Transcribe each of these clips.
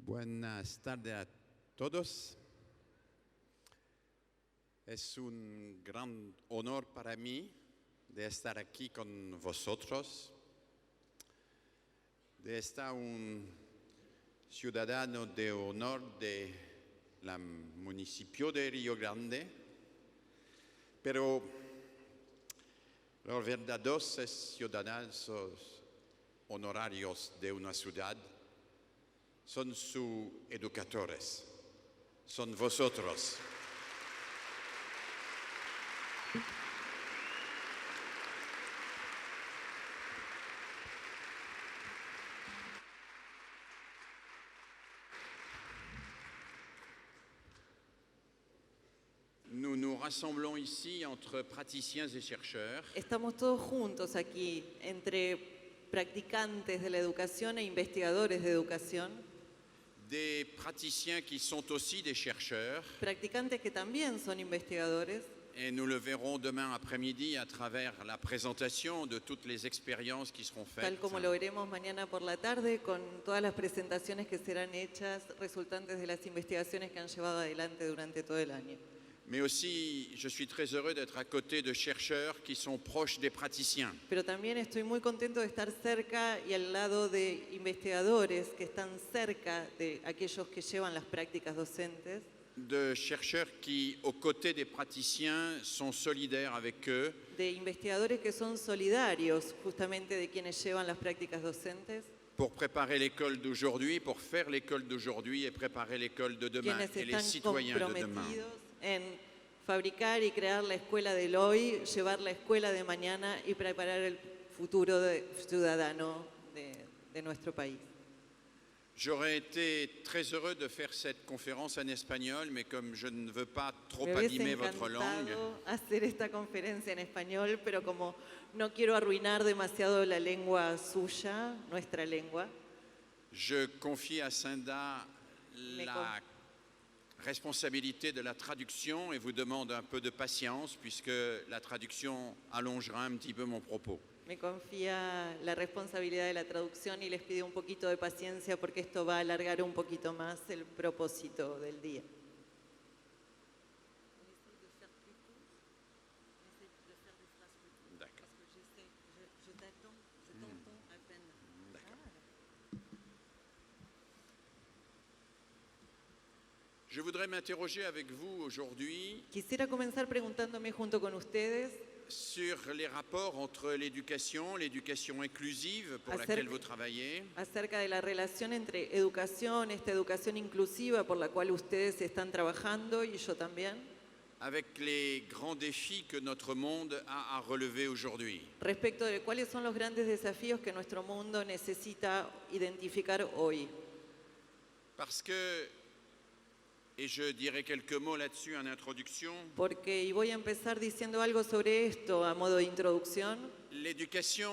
Buenas tardes a todos. Es un gran honor para mí de estar aquí con vosotros, de estar un ciudadano de honor de la municipio de Río Grande, pero los verdaderos ciudadanos honorarios de una ciudad son sus educadores, son vosotros. Nous nous rassemblons ici entre praticiens et chercheurs. Estamos todos juntos aquí, entre practicantes de la educación e investigadores de educación, Des praticiens qui sont aussi des chercheurs, practicantes que también son investigadores, et nous le verrons demain après-midi à travers la présentation de toutes les expériences qui seront faites. tal como lo veremos mañana por la tarde con todas las presentaciones que serán hechas resultantes de las investigaciones que han llevado adelante durante todo el año. Mais aussi, je suis très heureux d'être à côté de chercheurs qui sont proches des praticiens. Pero también estoy muy contento de estar cerca y al lado de investigadores que están cerca de aquellos que llevan las prácticas docentes, De chercheurs qui, aux côtés des praticiens, sont solidaires avec eux de investigadores que son solidarios justamente de quienes llevan las prácticas docentes, pour préparer l'école d'aujourd'hui, pour faire l'école d'aujourd'hui et préparer l'école de demain quienes et les están citoyens de demain. comprometidos en fabricar y crear la escuela del hoy, llevar la escuela de mañana y preparar el futuro ciudadano de nuestro país. J'aurais été très heureux de faire cette conférence en espagnol, mais comme je ne veux pas trop Me hubiese abîmer votre langue, encantado hacer esta conferencia en español, pero como no quiero arruinar demasiado la lengua suya, nuestra lengua, je confie à Cinda Me la responsabilité de la traduction et vous demande un peu de patience puisque la traduction allongera un petit peu mon propos. me confía la responsabilidad de la traducción y les pido un poquito de paciencia porque esto va a alargar un poquito más el propósito del día. D'accord. Je voudrais m'interroger avec vous aujourd'hui Quisiera comenzar preguntándome junto con ustedes sur les rapports entre l'éducation inclusive pour Acerca- laquelle vous travaillez, acerca de la relación entre educación, esta educación inclusiva por la cual ustedes están trabajando y yo también, avec les grands défis que notre monde a à relever aujourd'hui. respecto de cuáles son los grandes desafíos que nuestro mundo necesita identificar hoy. Parce que, et je dirai quelques mots là-dessus en introduction, Porque, y voy a empezar diciendo algo sobre esto a modo de introducción, l'éducation,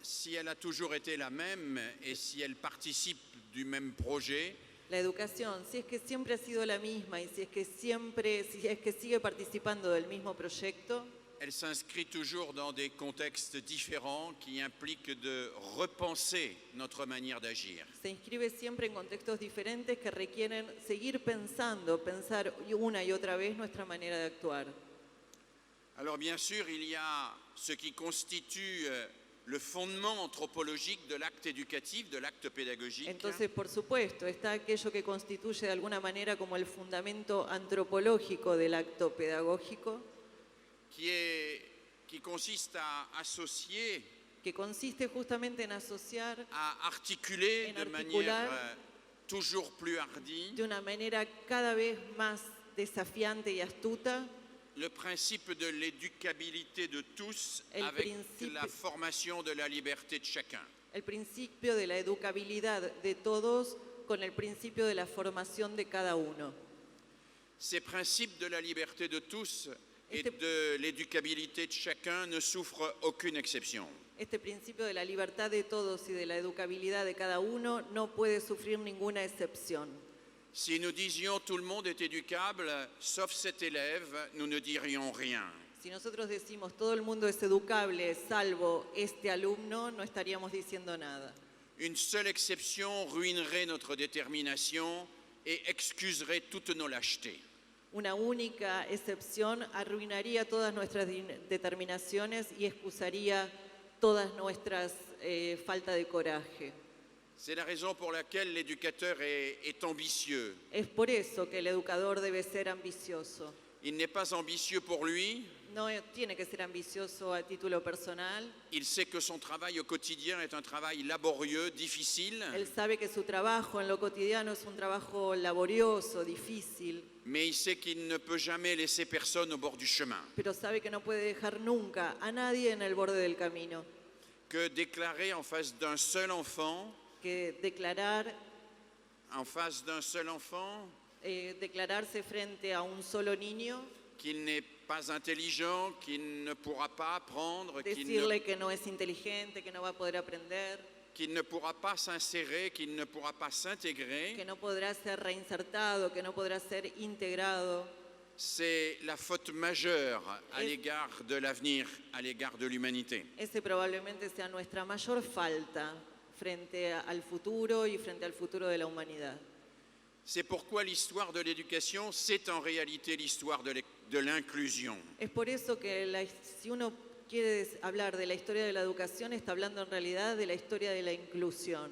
si elle a toujours été la même et si elle participe du même projet, la educación, si es que siempre ha sido la misma y si es que sigue participando del mismo proyecto, elle s'inscrit toujours dans des contextes différents qui impliquent de repenser notre manière d'agir. se inscribe siempre en contextos diferentes que requieren seguir pensar una y otra vez nuestra manera de actuar. Alors bien sûr, il y a ce qui constitue le fondement anthropologique de l'acte éducatif, de l'acte pédagogique, Entonces, por supuesto, está aquello que constituye de alguna manera como el fundamento antropológico del acto pedagógico, qui consiste à associer, que consiste justamente en asociar à articuler En de articular manière toujours plus hardie de una manera cada vez más desafiante y astuta le principe de l'éducabilité de tous El avec principe- la formation de la liberté de chacun. el principio de la educabilidad de todos con el principio de la formación de cada uno. Ces principes de la liberté de tous et Este- de l'éducabilité de chacun ne souffrent aucune exception. Este principio de la libertad de todos y de la educabilidad de cada uno no puede sufrir ninguna excepción. Si nous disions tout le monde est éducable, sauf cet élève, nous ne dirions rien. Si nosotros decimos todo el mundo es educable salvo este alumno, no estaríamos diciendo nada. Une seule exception ruinerait notre détermination et excuserait toutes nos lâchetés. Una única excepción arruinaría todas nuestras determinaciones y excusaría todas nuestras falta de coraje. C'est la raison pour laquelle l'éducateur est ambitieux. Es por eso que el educador debe ser ambicioso. Il n'est pas ambitieux pour lui, No tiene que ser ambicioso a título personal. il sait que son travail au quotidien est un travail laborieux, difficile, Él sabe que su trabajo en lo cotidiano es un trabajo laborioso, difícil, mais il sait qu'il ne peut jamais laisser personne au bord du chemin. pero sabe que no puede dejar nunca a nadie en el borde del camino. Que déclarer en face d'un seul enfant, Que declararse frente a un solo niño, qu'il n'est pas intelligent, qu'il ne pourra pas apprendre, decirle que no es inteligente, que no va a poder aprender, qu'il ne pourra pas s'insérer, qu'il ne pourra pas que s'intégrer, no podrá ser reinsertado, que no podrá ser integrado. c'est la faute majeure à Es- l'égard de l'avenir, à l'égard de l'humanité. Ese probablemente sea nuestra mayor falta frente al futuro y frente al futuro de la humanidad. C'est pourquoi l'histoire de l'éducation, c'est en réalité l'histoire de l'inclusion. Es por eso que si uno quiere hablar de la historia de la educación, está hablando en realidad de la historia de la inclusión.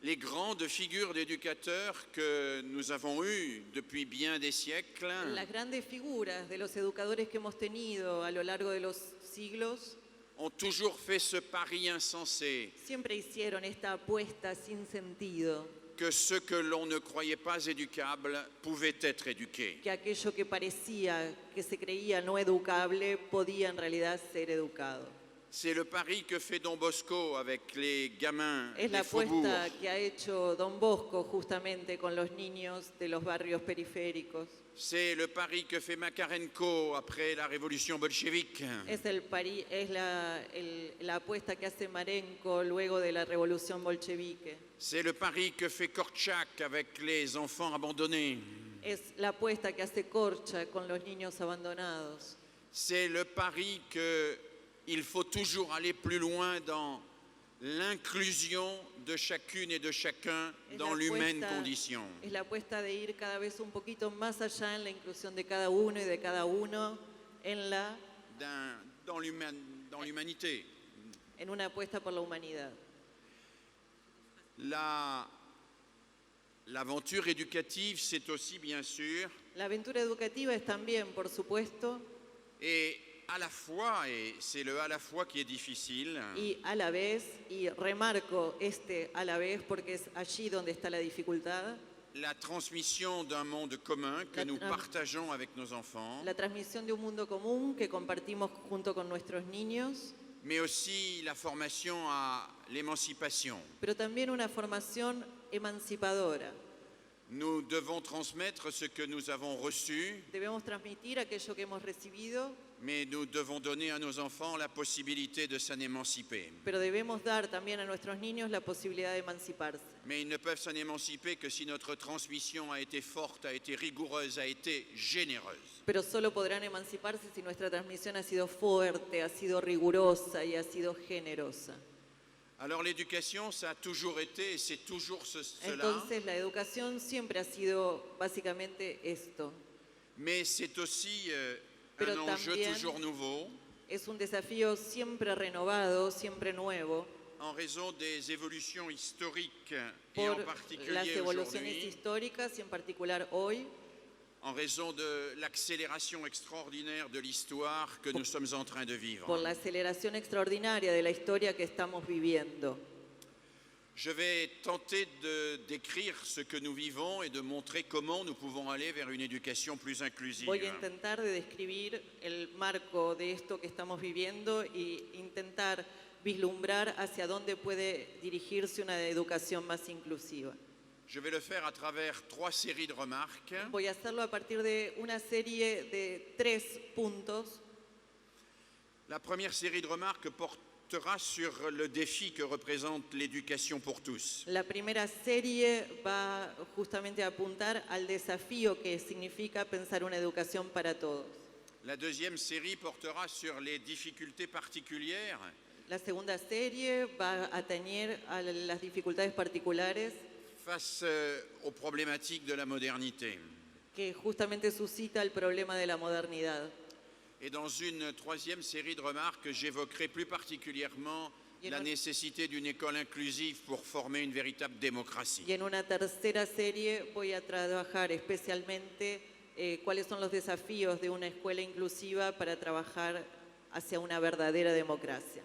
Les grandes figures d'éducateurs que nous avons eues depuis bien des siècles Las grandes figuras de los educadores que hemos tenido a lo largo de los siglos ont toujours fait ce pari insensé siempre hicieron esta apuesta sin sentido, que ceux que l'on ne croyait pas éducables pouvaient être éduqués. que aquello que parecía, que se creía no educable, podía en realidad ser educado. C'est le pari que fait Don Bosco avec les gamins Es la des faubourgs. apuesta que ha hecho Don Bosco justamente con los niños de los barrios periféricos. C'est le pari que fait Makarenko après la révolution bolchevique. Es la apuesta que hace Marenko luego de la revolución bolchevique. C'est le pari que fait Korchak avec les enfants abandonnés. Es la apuesta que hace Korchak con los niños abandonados. C'est le pari qu'il faut toujours aller plus loin dans l'inclusion de chacune et de chacun Es dans la l'humaine apuesta- condition. Es la apuesta de ir cada vez un poquito más allá en la inclusión de cada uno y de cada uno Dans l'humanité. en una apuesta por la humanidad. L'aventure éducative, c'est aussi bien sûr, La aventura educativa es también, por supuesto, et à la fois, et c'est le à la fois qui est difficile, y a la vez, y remarco a la vez porque es allí donde está la dificultad, la transmission d'un monde commun que La nous tra- partageons avec nos enfants, la transmisión de un mundo común que compartimos junto con nuestros niños, mais aussi la formation à l'émancipation. pero también una formación emancipadora. Nous devons transmettre ce que nous avons reçu, Debemos transmitir aquello que hemos recibido, mais nous devons donner à nos enfants la possibilité de s'en émanciper. pero debemos dar también a nuestros niños la posibilidad de emanciparse. Mais ils ne peuvent s'en émanciper que si notre transmission a été forte, a été rigoureuse, a été généreuse. Pero solo podrán emanciparse si nuestra transmisión ha sido fuerte, ha sido rigurosa y ha sido generosa. Alors l'éducation, ça a toujours été et c'est toujours cela, Entonces la educación siempre ha sido básicamente esto. mais c'est aussi Pero un enjeu también- toujours nouveau Es un desafío siempre renovado, siempre nuevo, en raison des évolutions historiques et en por las particulier evoluciones aujourd'hui, históricas y en particular hoy, en raison de l'accélération extraordinaire de l'histoire que nous sommes en train de vivre. por la aceleración extraordinaria de la historia que estamos viviendo. Je vais tenter de décrire ce que nous vivons et de montrer comment nous pouvons aller vers une éducation plus inclusive. Voy a intentar de describir el marco de esto que estamos viviendo e intentar vislumbrar hacia dónde puede dirigirse una educación más inclusiva. Je vais le faire à travers 3 séries de remarques. Voy a hacerlo a partir de una serie de 3 puntos. La première série de remarques portera sur le défi que représente l'éducation pour tous. La primera serie va justamente a apuntar al desafío que significa pensar una educación para todos. La deuxième série portera sur les difficultés particulières La segunda serie va a atañer a las dificultades particulares face aux problématiques de la modernité. que justamente suscita el problema de la modernidad. Et dans une troisième série de remarques, j'évoquerai plus particulièrement la nécessité d'une école inclusive pour former une véritable démocratie. Y en una tercera serie voy a trabajar especialmente cuáles son los desafíos de una escuela inclusiva para trabajar hacia una verdadera democracia.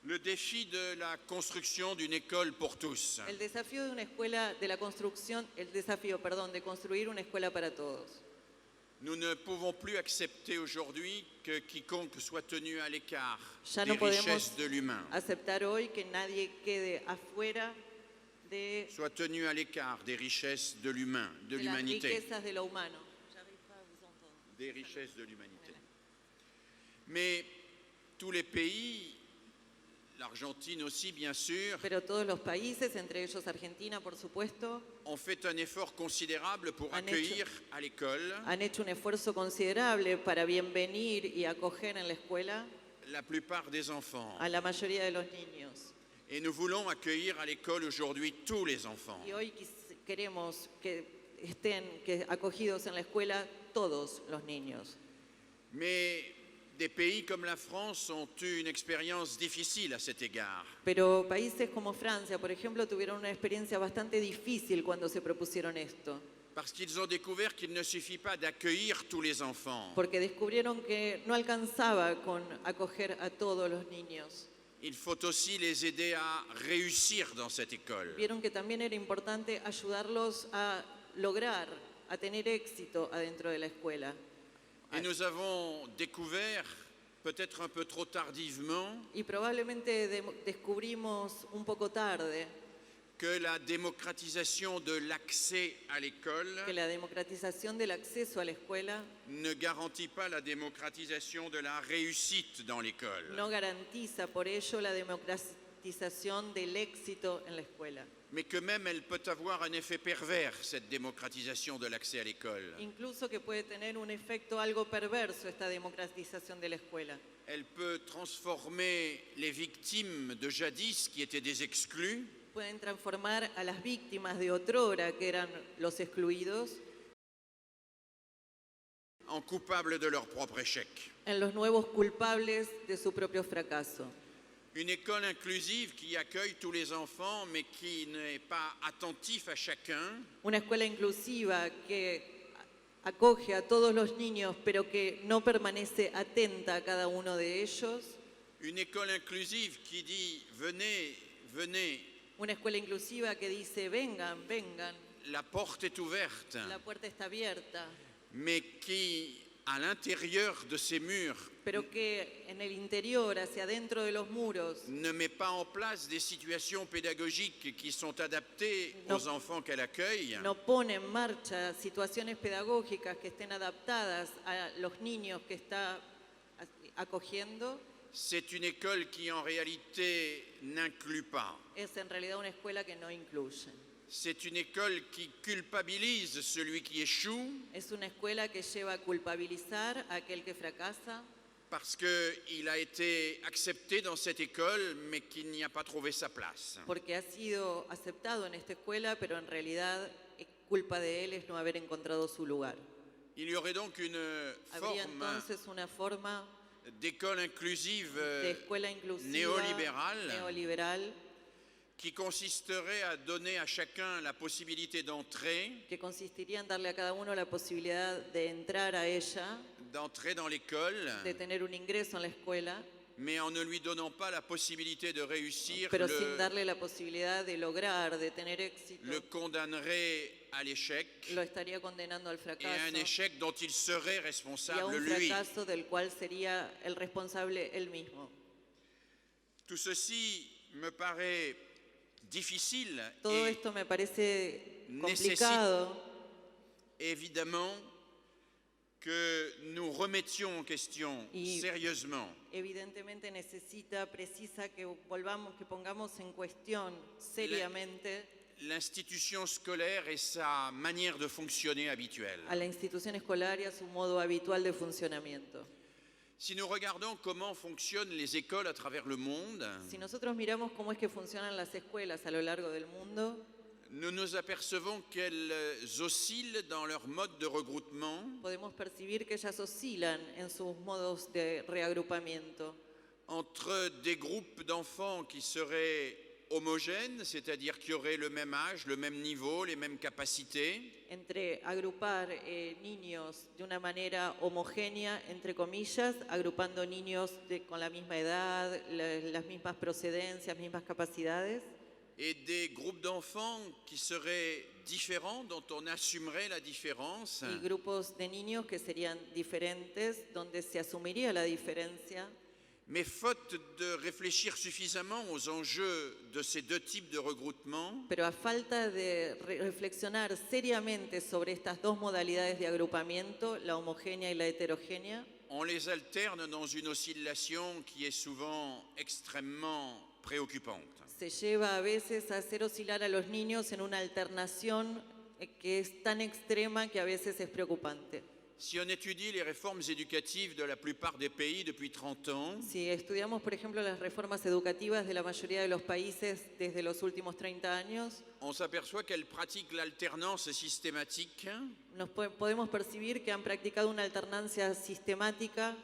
Le défi de la construction d'une école pour tous. El desafío de una escuela, de la construcción, el desafío, perdón, de construir una escuela para todos. Nous ne pouvons plus accepter aujourd'hui que quiconque soit tenu à l'écart Ya des no podemos richesses de l'humain, aceptar hoy que nadie quede afuera de soit tenu à l'écart des richesses de l'humain, de las l'humanité, riquezas de lo humano. des richesses de l'humanité. Mais tous les pays, l'Argentine aussi bien sûr, Pero todos los países, entre ellos Argentina, por supuesto, ont fait un effort considérable pour Han accueillir à l'école han hecho un esfuerzo considerable para bienvenir y acoger en la escuela la plupart des enfants. a la mayoría de los niños. Et nous voulons accueillir à l'école aujourd'hui tous les enfants. Y hoy queremos que estén acogidos en la escuela todos los niños. Mais des pays comme la France ont eu une expérience difficile à cet égard. Pero países como Francia, por ejemplo, tuvieron una experiencia bastante difícil cuando se propusieron esto, Parce qu'ils ont découvert qu'il ne suffit pas d'accueillir tous les enfants. porque descubrieron que no alcanzaba con acoger a todos los niños. Il faut aussi les aider à réussir dans cette école. Vieron que también era importante ayudarlos a lograr, a tener éxito adentro de la escuela. Et nous avons découvert, peut-être un peu trop tardivement, Y probablemente descubrimos un poco tarde que la démocratisation de l'accès à l'école que la democratización del acceso a la escuela ne garantit pas la démocratisation de la réussite dans l'école. no garantiza por ello la democratización del éxito en la escuela. Mais que même elle peut avoir un effet pervers, cette démocratisation de l'accès à l'école. Incluso que puede tener un efecto algo perverso esta democratización de la escuela. Elle peut transformer les victimes de jadis qui étaient des exclus Pueden transformar a las víctimas de otrora, que eran los excluidos, en coupables de leur propre échec. en los nuevos culpables de su propio fracaso. Une école inclusive qui accueille tous les enfants mais qui n'est pas attentif à chacun, Una escuela inclusiva que acoge a todos los niños, pero que no permanece atenta a cada uno de ellos. une école inclusive qui dit venez, venez, Una escuela inclusiva que dice, vengan, vengan, la porte est ouverte, la puerta está abierta, mais qui, à l'intérieur de ces murs, pero que en el interior, hacia adentro de los muros, ne met pas en place des situations pédagogiques qui sont adaptées No. aux enfants qu'elle accueille. no pone en marcha situaciones pedagógicas que estén adaptadas a los niños que está acogiendo, C'est une école qui en réalité n'inclut pas. es en realidad una escuela que no incluye. C'est une école qui culpabilise celui qui échoue Es una escuela que lleva a culpabilizar a aquel que fracasa parce qu'il a été accepté dans cette école mais qu'il n'y a pas trouvé sa place. porque ha sido aceptado en esta escuela, pero en realidad culpa de él es no haber encontrado su lugar. Il y aurait donc une Habría forme entonces una forma d'école inclusive de escuela inclusiva neoliberal qui consisterait à donner à chacun la possibilité d'entrer que consistiría en darle a cada uno la posibilidad de entrar a ella, dans l'école, de tener un ingreso en la escuela, mais en ne lui donnant pas la possibilité de réussir, pero sin darle la posibilidad de lograr, de tener éxito. le condamnerait à l'échec Lo estaría condenando al et fracaso à un échec dont il serait y a responsable un lui. fracaso del cual sería el responsable él mismo. Tout ceci me paraît difficile Todo et esto me parece necesite complicado. évidemment que nous remettions en question Y- sérieusement Evidentemente precisa que volvamos, que pongamos en cuestión seriamente l'institution scolaire et sa manière de fonctionner habituelle. a la institución escolar y a su modo habitual de funcionamiento. Si nous regardons comment fonctionnent les écoles à travers le monde, Si nosotros miramos cómo es que funcionan las escuelas a lo largo del mundo, nous nous apercevons qu'elles oscillent dans leur mode de regroupement podemos percibir que ellas oscilan en sus modos de reagrupamiento entre des groupes d'enfants qui seraient homogènes, c'est-à-dire qui auraient le même âge, le même niveau, les mêmes capacités, entre agrupar niños de una manera homogénea, entre comillas, agrupando niños con la misma edad, las mismas procedencias, mismas capacidades, et des groupes d'enfants qui seraient différents, dont on assumerait la différence, y grupos de niños que serían diferentes, donde se asumiría la diferencia, mais faute de réfléchir suffisamment aux enjeux de ces deux types de regroupement, pero a falta de reflexionar seriamente sobre estas dos modalidades de agrupamiento, la homogénea y la heterogénea, on les alterne dans une oscillation qui est souvent extrêmement préoccupante. se lleva a veces a hacer oscilar a los niños en una alternación que es tan extrema que a veces es preocupante. Si on étudie les réformes éducatives de la plupart des pays depuis 30 ans, Si estudiamos, por ejemplo, las reformas educativas de la mayoría de los países desde los últimos 30 años, on s'aperçoit qu'elles pratiquent l'alternance systématique podemos percibir que han practicado una alternancia sistemática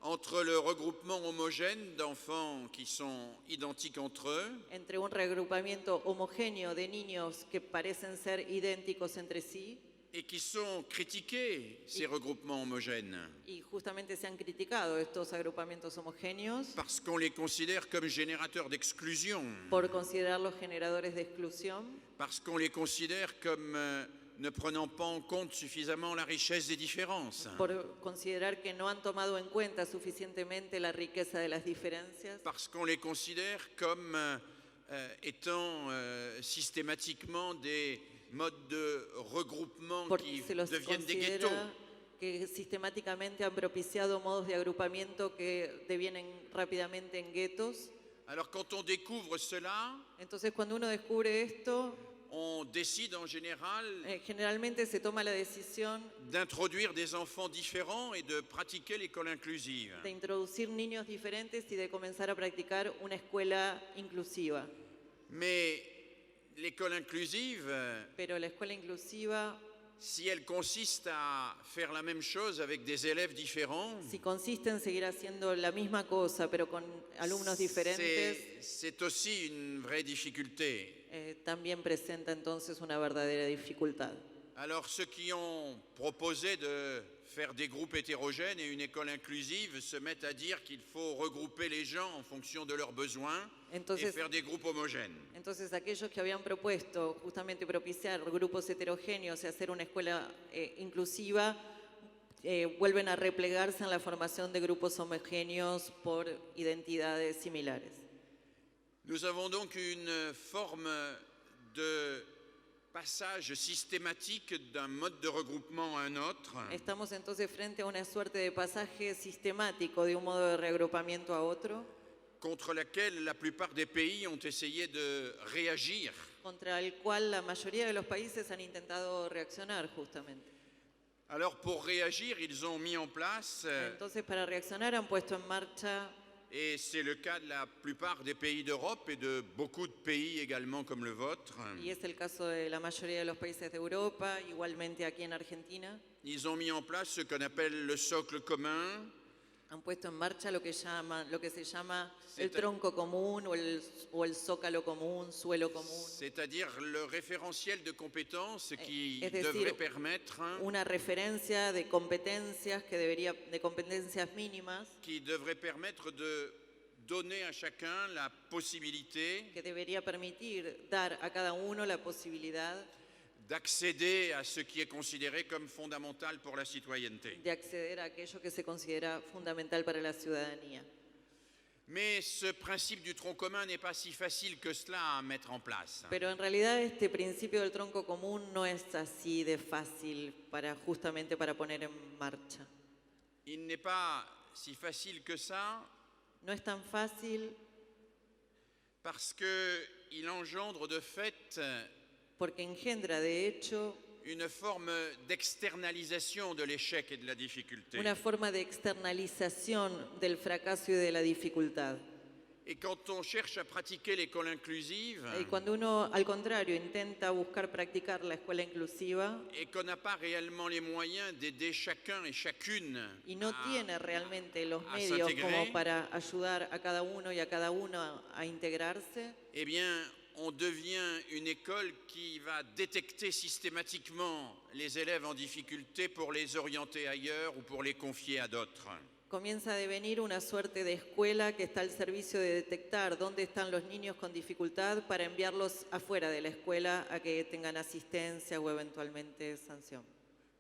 entre le regroupement homogène d'enfants qui sont identiques entre eux entre un reagrupamiento homogéneo de niños que parecen ser idénticos entre sí, et qui sont critiqués, ces regroupements homogènes, y justamente se han criticado estos agrupamientos homogéneos parce qu'on les considère comme générateurs d'exclusion, por considerarlos generadores de exclusión, parce qu'on les considère comme ne prenant pas en compte suffisamment la richesse des différences, por considerar que no han tomado en cuenta suficientemente la riqueza de las diferencias, parce qu'on les considère comme étant systématiquement des modes de regroupement porque qui se los deviennent des ghettos. considera que sistemáticamente han propiciado modos de agrupamiento que devienen rápidamente en guetos. Alors quand on découvre cela, Entonces, cuando uno descubre esto, on décide en général generalmente se toma la decisión d'introduire des enfants différents et de pratiquer l'école inclusive. de introducir niños diferentes y de comenzar a practicar una escuela inclusiva. Mais l'école inclusive, Pero la escuela inclusiva, si elle consiste à faire la même chose avec des élèves différents, si consiste en seguir haciendo la misma cosa, pero con alumnos diferentes, c'est aussi une vraie difficulté. también presenta entonces una verdadera dificultad. Alors ceux qui ont proposé de faire des groupes hétérogènes et une école inclusive se mettent à dire qu'il faut regrouper les gens en fonction de leurs besoins et Entonces, faire des groupes homogènes. Entonces, aquellos que habían propuesto justamente propiciar grupos heterogéneos y hacer una escuela inclusiva, vuelven a replegarse en la formación de grupos homogéneos por identidades similares. Nous avons donc une forme de passage systématique d'un mode de regroupement à un autre, Estamos entonces frente a una suerte de pasaje sistemático de un modo de reagrupamiento a otro, contre laquelle la plupart des pays ont essayé de réagir. contra el cual la mayoría de los países han intentado reaccionar justamente. Alors pour réagir, ils ont mis en place, Entonces, para reaccionar han puesto en marcha, et c'est le cas de la plupart des pays d'Europe et de beaucoup de pays également comme le vôtre, y es el caso de la mayoría de los países de Europa, igualmente aquí en Argentina, ils ont mis en place ce qu'on appelle le socle commun, han puesto en marcha lo que se llama el C'est- tronco común o el zócalo común, suelo común, c'est-à-dire le référentiel de compétences qui es decir, devrait permettre una referencia de competencias de competencias mínimas de donner à chacun la possibilité que debería permitir dar a cada uno la posibilidad d'accéder à ce qui est considéré comme fondamental pour la citoyenneté. de acceder a aquello que se considera fundamental para la ciudadanía. Mais ce principe du tronc commun n'est pas si facile que cela à mettre en place. Pero en realidad este principio del tronco común no es así de fácil justamente para poner en marcha. Il n'est pas si facile que ça No es tan fácil parce qu'il engendre de fait porque engendra de hecho une forme d'externalisation de l'échec et de la difficulté. una forma de externalización del fracaso y de la dificultad. Et quand on cherche à pratiquer l'école inclusive Y cuando uno, al contrario, intenta buscar practicar la escuela inclusiva et qu'on n'a pas réellement les moyens d'aider chacun et chacune y no tiene realmente los a medios s'intégrer, como para ayudar a cada uno y a cada uno a integrarse, eh bien, on devient une école qui va détecter systématiquement les élèves en difficulté pour les orienter ailleurs ou pour les confier à d'autres. comienza a devenir una suerte de escuela que está al servicio de detectar dónde están los niños con dificultad para enviarlos afuera de la escuela a que tengan asistencia o eventualmente sanción.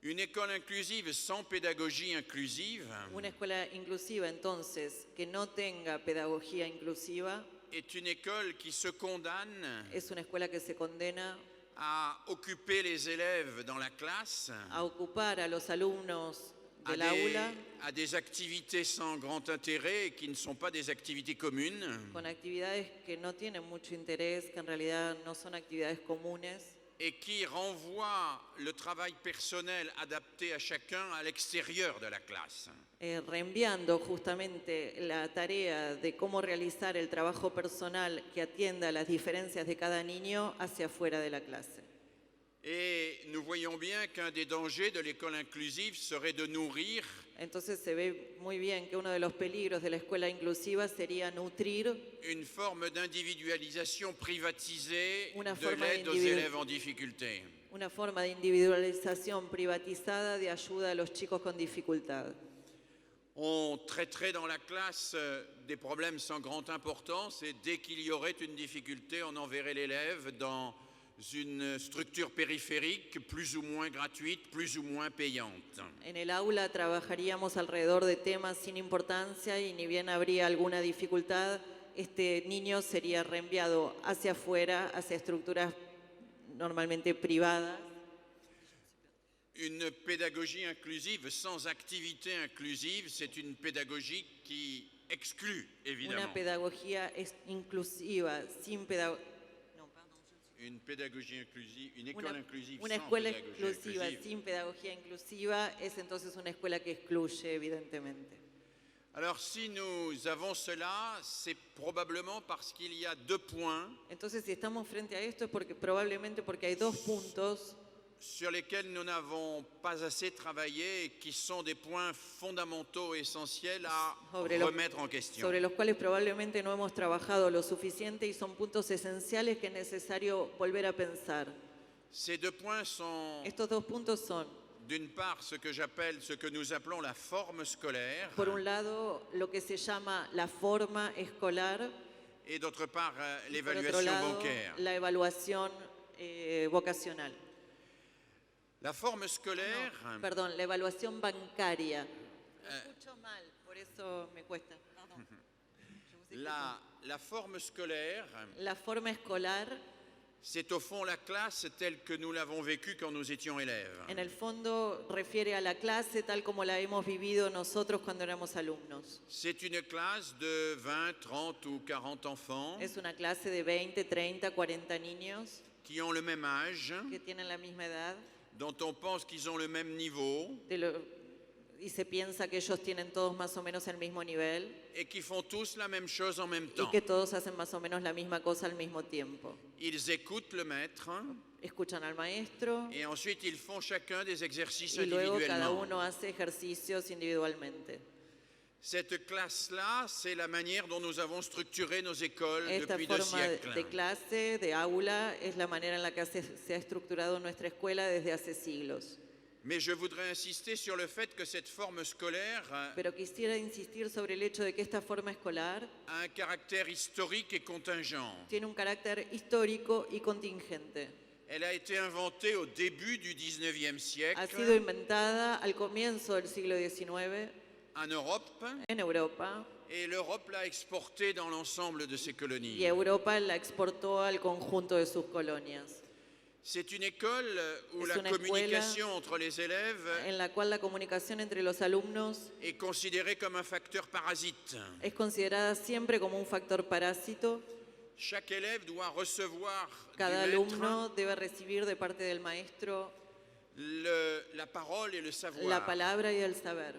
Une école inclusive sans pédagogie inclusive Una escuela inclusiva, entonces, que no tenga pedagogía inclusiva, est une école qui se condamne es una escuela que se condena à occuper les élèves dans la classe a ocupar a los alumnos à del aula à des activités sans grand intérêt et qui ne sont pas des activités communes con actividades que no tienen mucho interés, que en realidad no son actividades comunes, et qui renvoient le travail personnel adapté à chacun à l'extérieur de la classe. reenviando justamente la tarea de cómo realizar el trabajo personal que atienda a las diferencias de cada niño hacia afuera de la clase. Et nous voyons bien qu'un des dangers de l'école inclusive serait de nourrir Entonces se ve muy bien que uno de los peligros de la escuela inclusiva sería nutrir une forme d'individualisation privatisée Una de forma l'aide aux d'individu- élèves en difficulté. una forma de individualización privatizada de ayuda a los chicos con dificultad. On traiterait dans la classe des problèmes sans grande importance et dès qu'il y aurait une difficulté, on enverrait l'élève dans une structure périphérique plus ou moins gratuite, plus ou moins payante. En el aula trabajaríamos alrededor de temas sin importancia y ni bien habría alguna dificultad, este niño sería reenviado hacia afuera, hacia estructuras normalmente privadas. Une pédagogie inclusive sans activité inclusive, c'est une pédagogie qui exclut, évidemment. Una pedagogía inclusiva, sin pedagogía. Une pédagogie inclusive, une école inclusive Una sans escuela pédagogie inclusiva inclusive. sin pedagogía inclusiva es entonces una escuela que excluye, evidentemente. Alors si nous avons cela, c'est probablement parce qu'il y a deux points Entonces, si estamos frente a esto es porque probablemente porque hay dos puntos sur lesquels nous n'avons pas assez travaillé et qui sont des points fondamentaux essentiels à remettre en question. sobre los cuales probablemente no hemos trabajado lo suficiente y son puntos esenciales que es necesario volver a pensar. Ces deux points sont Estos dos puntos son, d'une part ce que nous appelons la forme scolaire por un lado, lo que se llama la forma escolar, et d'autre part por otro l'évaluation lado, bancaire. la evaluación vocacional. La forme scolaire, Perdón, la evaluación bancaria. Lo escucho mal, por eso me cuesta. Perdón. la forme scolaire, La forma escolar, c'est au fond la classe telle que nous l'avons vécue quand nous étions élèves. en el fondo, refiere a la clase tal como la hemos vivido nosotros cuando éramos alumnos. C'est une classe de 20, 30 ou 40 enfants Es una clase de 20, 30, 40 niños qui ont le même âge, que tienen la misma edad dont on pense qu'ils ont le même niveau y se piensa que ellos tienen todos más o menos el mismo nivel et qui font tous la même chose en même y temps. que todos hacen más o menos la misma cosa al mismo tiempo. Ils écoutent le maître Escuchan al maestro et ensuite ils font chacun des exercices y luego cada individuellement. uno hace ejercicios individualmente. Cette classe-là, c'est la manière dont nous avons structuré nos écoles Esta depuis 2 forma siècles. de clase, de aula, es la manera en la que se ha estructurado nuestra escuela desde hace siglos. Mais je voudrais insister sur le fait que cette forme scolaire Pero quisiera insistir sobre el hecho de que esta forma escolar a un caractère historique et contingent. tiene un carácter histórico y contingente. Elle a été inventée au début du 19e Ha siècle sido inventada al comienzo del siglo XIX en Europe en Europa et l'Europe l'a exportée dans l'ensemble de ses colonies. y Europa la exportó al conjunto de sus colonias. C'est une école où Es la una communication entre les élèves En la cual la comunicación entre los alumnos est considérée comme un facteur parasite. es considerada siempre como un factor parásito. Chaque élève doit recevoir Cada du maître alumno debe recibir de parte del maestro la parole et le la savoir. palabra y el saber.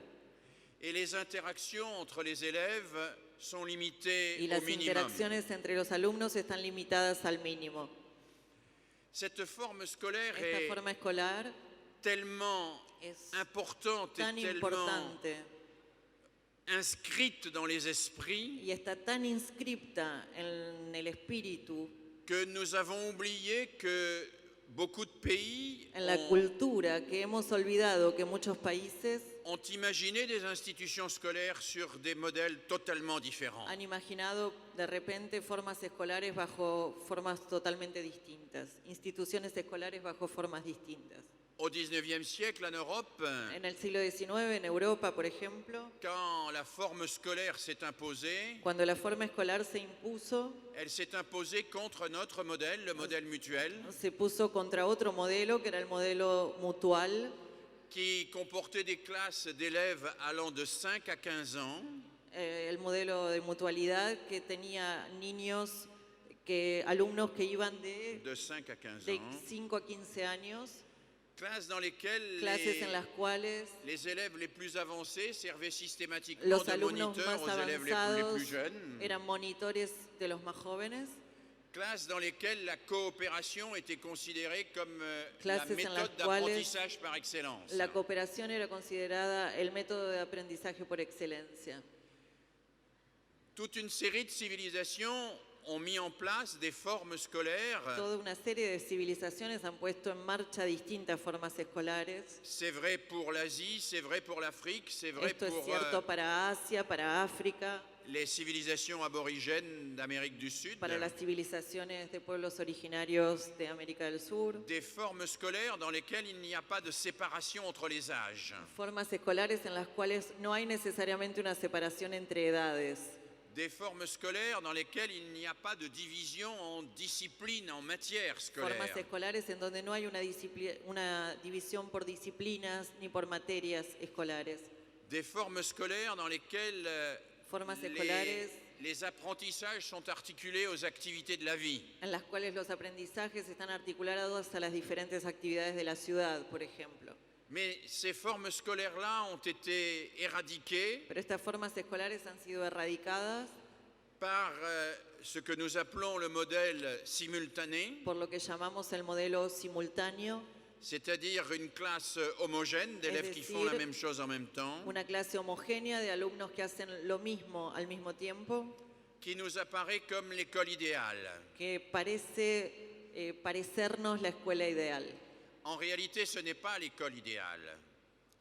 Et les interactions entre les élèves sont limitées Y au las minimum. interacciones entre los alumnos están limitadas al mínimo. Cette forme scolaire Esta est forma escolar tellement es importante et tan tellement importante inscrite dans les esprits y está tan inscripta en el espíritu, que nous avons oublié que beaucoup de pays en la cultura, que hemos olvidado que muchos países ont imaginé des institutions scolaires sur des modèles totalement différents. han imaginado de repente formas escolares bajo formas totalmente distintas, instituciones escolares bajo formas distintas. Au XIXe siècle, en Europe, En el siglo XIX, en Europa, por ejemplo, quand la forme scolaire s'est imposée, cuando la forma escolar se impuso, elle s'est imposée contre notre modèle, le modèle mutuel, se puso contra otro modelo, que era el modelo mutual, qui comportait des classes d'élèves allant de 5 à 15 ans, el modelo de mutualidad que tenía niños, alumnos que iban de 5 à 15 de ans, 5 a 15 años, classes dans lesquelles clases en las cuales les élèves les plus avancés servaient systématiquement los de alumnos moniteurs más aux élèves les avanzados plus jeunes, eran monitores de los más jóvenes, classes dans lesquelles la coopération était considérée comme la Clases en las méthode cuales d'apprentissage par excellence. la cooperación era considerada el método de aprendizaje por excelencia. Toute une série de civilisations ont mis en place des formes scolaires. Toda una serie de civilizaciones han puesto en marcha distintas formas escolares. C'est vrai pour l'Asie, c'est vrai pour l'Afrique, c'est vrai Esto es pour cierto para Asia, para África, les civilisations aborigènes d'Amérique du Sud. para las civilizaciones de pueblos originarios de América del Sur. Des formes scolaires dans lesquelles il n'y a pas de séparation entre les âges. Formas escolares en las cuales no hay necesariamente una separación entre edades. Des formes scolaires dans lesquelles il n'y a pas de division en disciplines, en matières Formas scolaires. escolares en donde no hay una división por disciplinas ni por materias escolares. Des formes scolaires dans lesquelles Formas escolares les apprentissages sont articulés aux activités de la vie. en las cuales los aprendizajes están articulados a las diferentes actividades de la ciudad, por ejemplo. Mais ces formes scolaires-là ont été éradiquées Pero estas formas escolares han sido erradicadas par ce que nous appelons le modèle simultané, por lo que llamamos el modelo simultáneo, c'est-à-dire une classe homogène d'élèves qui font la même chose en même temps, una clase homogénea de alumnos que hacen lo mismo al mismo tiempo, qui nous apparaît comme l'école idéale. que parece parecernos la escuela ideal, En réalité, ce n'est pas l'école idéale.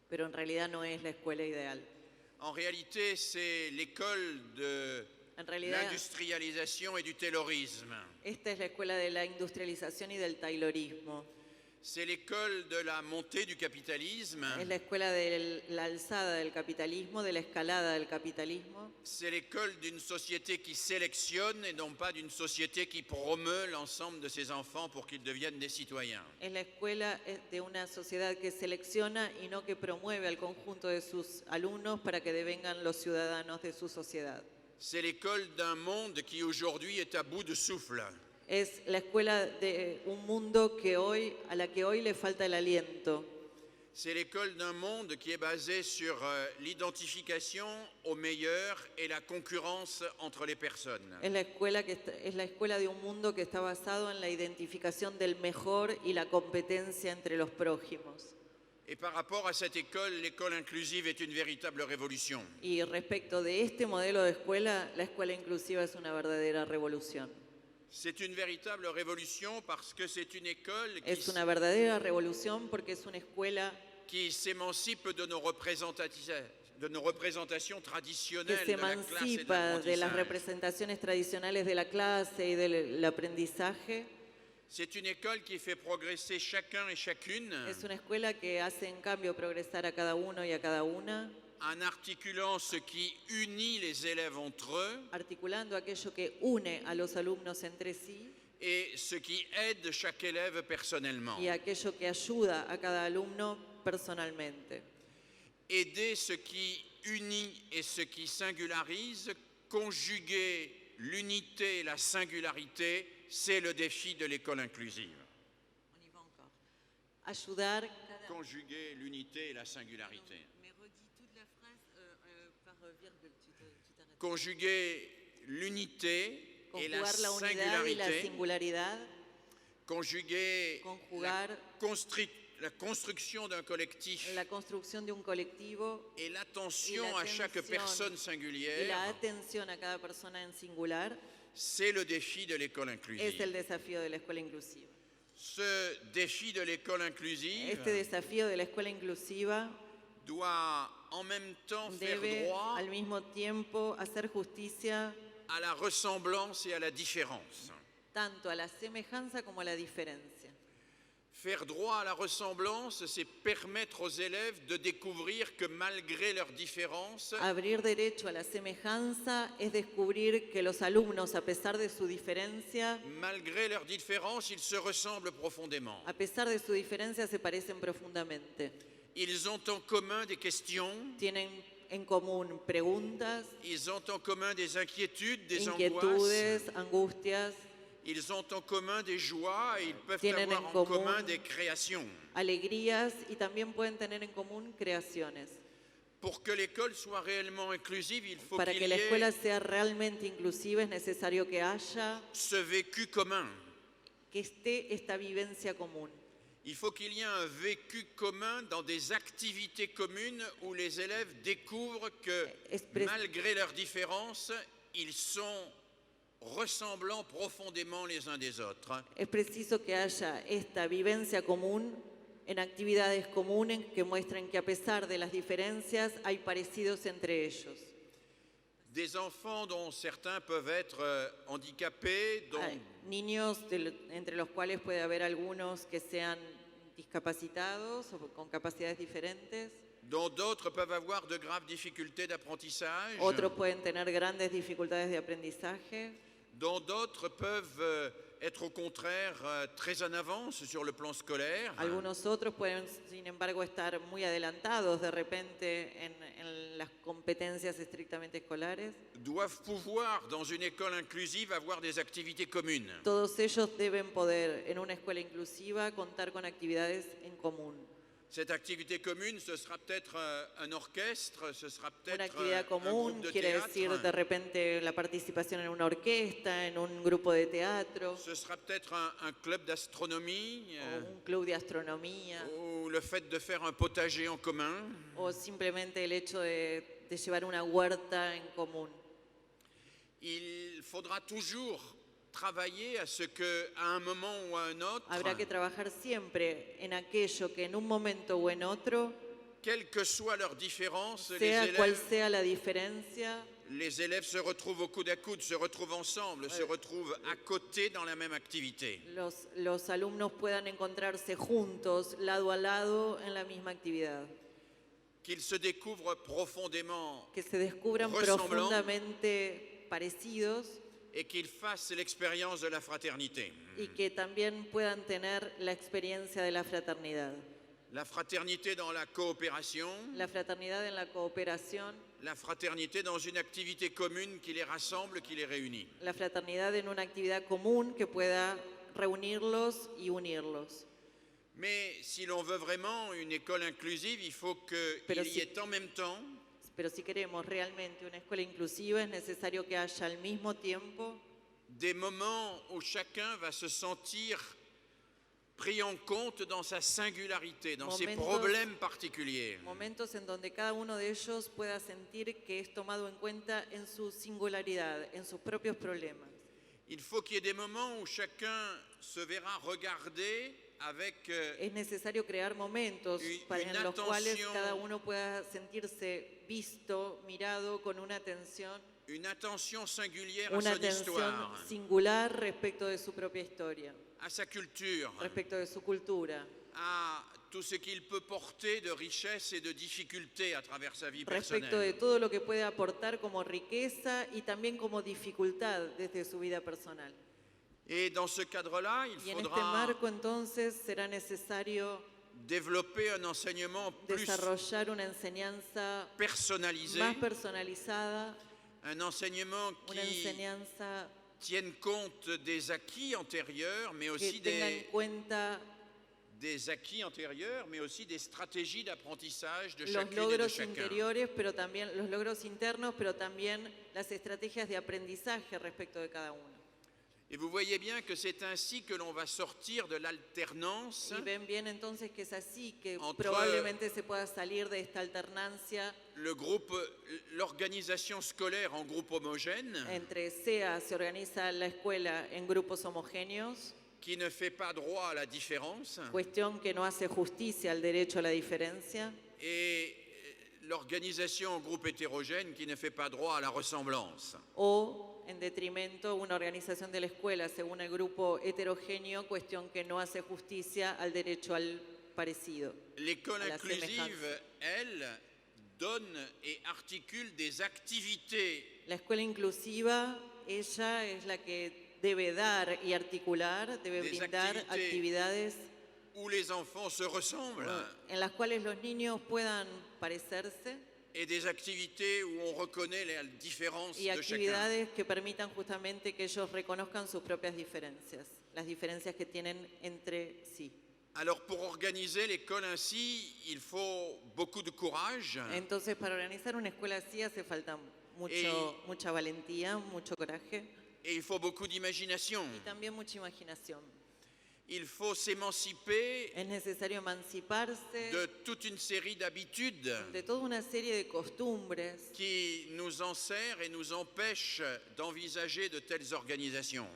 pero en realidad no es la escuela ideal. En réalité, c'est l'école de En realidad, l'industrialisation et du taylorisme. esta es la escuela de la industrialización y del taylorismo. C'est l'école de la montée du capitalisme. Es la escuela de la alzada del capitalismo, de la escalada del capitalismo. C'est l'école d'une société qui sélectionne et non pas d'une société qui promeut l'ensemble de ses enfants pour qu'ils deviennent des citoyens. Es la escuela de una sociedad que selecciona y no que promueve al conjunto de sus alumnos para que devengan los ciudadanos de su sociedad. C'est l'école d'un monde qui aujourd'hui est à bout de souffle. Es la escuela de un mundo a la que hoy le falta el aliento. C'est l'école d'un monde qui est basé sur l'identification au meilleur et la concurrence entre les personnes. Es la escuela de un mundo que está basado en la identificación del mejor y la competencia entre los prójimos. Et par rapport à cette école, l'école inclusive est une véritable révolution. Y respecto de este modelo de escuela, la escuela inclusiva es una verdadera revolución. C'est une véritable révolution parce que c'est une école Es una verdadera revolución porque es una escuela qui s'émancipe de nos représentations que traditionnelles se de la classe et de emancipa de las l'apprentissage. representaciones tradicionales de la clase y del aprendizaje. C'est une école qui fait progresser chacun et chacune Es una escuela que hace en cambio progresar a cada uno y a cada una, en articulant ce qui unit les élèves entre eux articulando aquello que une a los alumnos entre sí et ce qui aide chaque élève personnellement. y aquello que ayuda a cada alumno personalmente. Aider ce qui unit et ce qui singularise, conjuguer l'unité et la singularité, c'est le défi de l'école inclusive. Ayudar conjuguer l'unité et la singularité. Conjuguer l'unité et la Conjugar la unidad y la singularité, singularidad, conjuguer conjugar la construction d'un collectif la construcción de un colectivo et l'attention y la à chaque atención personne y singulière, la atención a cada persona en singular c'est le défi de l'école es el inclusive. desafío de la escuela inclusiva. Ce défi de l'école inclusive Este desafío de la escuela inclusiva doit en même temps faire debe droit al mismo tiempo hacer justicia à la ressemblance et à la différence. tanto a la semejanza como a la diferencia. Faire droit à la ressemblance, c'est permettre aux élèves de découvrir que malgré leurs différences, Abrir derecho a la semejanza es descubrir que los alumnos, a pesar de su diferencia, ils se ressemblent profondément. a pesar de su diferencia se parecen profundamente. Ils ont en commun des questions, Tienen en común preguntas, ils ont en commun des inquiétudes, des angoisses, inquietudes, angustias, ils ont en commun des joies et ils peuvent Tienen avoir en en común commun des créations. alegrías y también pueden tener en común creaciones. Pour que l'école soit réellement inclusive, il faut Para qu'il que y la escuela ait sea realmente inclusiva es necesario que haya, ce vécu commun. que esté esta vivencia común. Il faut qu'il y ait un vécu commun dans des activités communes où les élèves découvrent que malgré leurs différences, ils sont ressemblants profondément les uns des autres. Es preciso que haya esta vivencia común en actividades comunes que muestren que a pesar de las diferencias hay parecidos entre ellos. Des enfants dont certains peuvent être handicapés, Hay niños entre los cuales puede haber algunos que sean discapacitados o con capacidades diferentes. dont d'autres peuvent avoir de graves difficultés d'apprentissage, Otros pueden tener grandes dificultades de aprendizaje. dont d'autres peuvent être au contraire très en avance sur le plan scolaire. Algunos otros pueden, sin embargo, estar muy adelantados de repente en las competencias estrictamente escolares. Doivent pouvoir, dans une école inclusive, avoir des activités communes. Todos ellos deben poder, en una escuela inclusiva, contar con actividades en común. Cette activité commune, ce sera peut-être un orchestre, ce sera Una peut-être actividad un groupe común de quiere decir de théâtre, repente la participación en una orquesta, en un grupo de teatro, ce sera peut-être un club d'astronomie, o un club de astronomía, ou le fait de faire un potager en commun. o simplemente el hecho de llevar una huerta en común. Il faudra toujours travailler à ce qu'à un moment ou à un autre, Habrá que trabajar siempre en aquello que en un momento o en otro, quelles que soient leurs différences, sea cual sea la diferencia, les élèves se retrouvent au coude à coude, se retrouvent ensemble, se retrouvent à côté dans la même activité. los alumnos puedan encontrarse juntos, lado a lado, en la misma actividad. Qu'ils se découvrent profondément Que se descubran ressemblants profundamente parecidos et qu'ils fassent l'expérience de la fraternité. y que también puedan tener la experiencia de la fraternidad. La fraternité dans la coopération, La fraternidad en la cooperación, la fraternité dans une activité commune qui les rassemble, qui les réunit. la fraternidad en una actividad común que pueda reunirlos y unirlos. Mais si l'on veut vraiment une école inclusive, il faut Pero qu'il y si- ait en même temps Pero si queremos realmente una escuela inclusiva, es necesario que haya al mismo tiempo des moments où chacun va se sentir pris en compte dans sa singularité, dans ses Momentos- problèmes particuliers. momentos en donde cada uno de ellos pueda sentir que es tomado en cuenta en su singularidad, en sus propios problemas. Il faut qu'il y ait des moments où chacun se verra regarder avec Es necesario crear momentos Une en los cuales atención- cada uno pueda sentirse visto, mirado con una atención une attention singulière à una son atención histoire, singular respecto de su propia historia, à sa culture, respecto de su cultura, à tout ce qu'il peut porter de richesse et de difficultés à travers sa vie respecto de personnelle. todo lo que puede aportar como riqueza y también como dificultad desde su vida personal. Et dans ce cadre-là, il Y en este faudra marco entonces será necesario développer un enseignement plus desarrollar una enseñanza personnalisé, más personalizada, un enseignement una qui enseñanza tienne compte des acquis antérieurs, mais que aussi tenga en cuenta des acquis antérieurs, mais aussi des stratégies d'apprentissage de los chacune et de logros chacun. interiores, pero también los logros internos, pero también las estrategias de aprendizaje respecto de cada uno. Et vous voyez bien que c'est ainsi que l'on va sortir de l'alternance Y ven bien entonces que es así, que Entre- probablemente se pueda salir de esta alternancia l'organisation scolaire en groupe homogène, entre se organiza la escuela en grupos homogéneos, qui ne fait pas droit à la différence, cuestión que no hace justicia al derecho a la diferencia, et l'organisation en groupe hétérogène qui ne fait pas droit à la ressemblance. o en detrimento una organización de la escuela según el grupo heterogéneo, cuestión que no hace justicia al derecho al parecido. L'école À la inclusive, séméchance. elle, donne et articule des activités La escuela inclusiva, ella es la que debe dar y articular, debe Des brindar actividades où les enfants se ressemblent en las cuales los niños puedan parecerse et des activités où on reconnaît la différence y de chacun. actividades que permitan justamente que ellos reconozcan sus propias diferencias, las diferencias que tienen entre sí. Alors pour organiser l'école ainsi, il faut beaucoup de courage Entonces, para organizar una escuela así hace falta mucha valentía, mucho coraje et il faut beaucoup d'imagination. y también mucha imaginación. Il faut s'émanciper Es necesario emanciparse de toute une série d'habitudes de toda una serie de costumbres qui nous enserrent et nous empêchent d'envisager de telles organisations.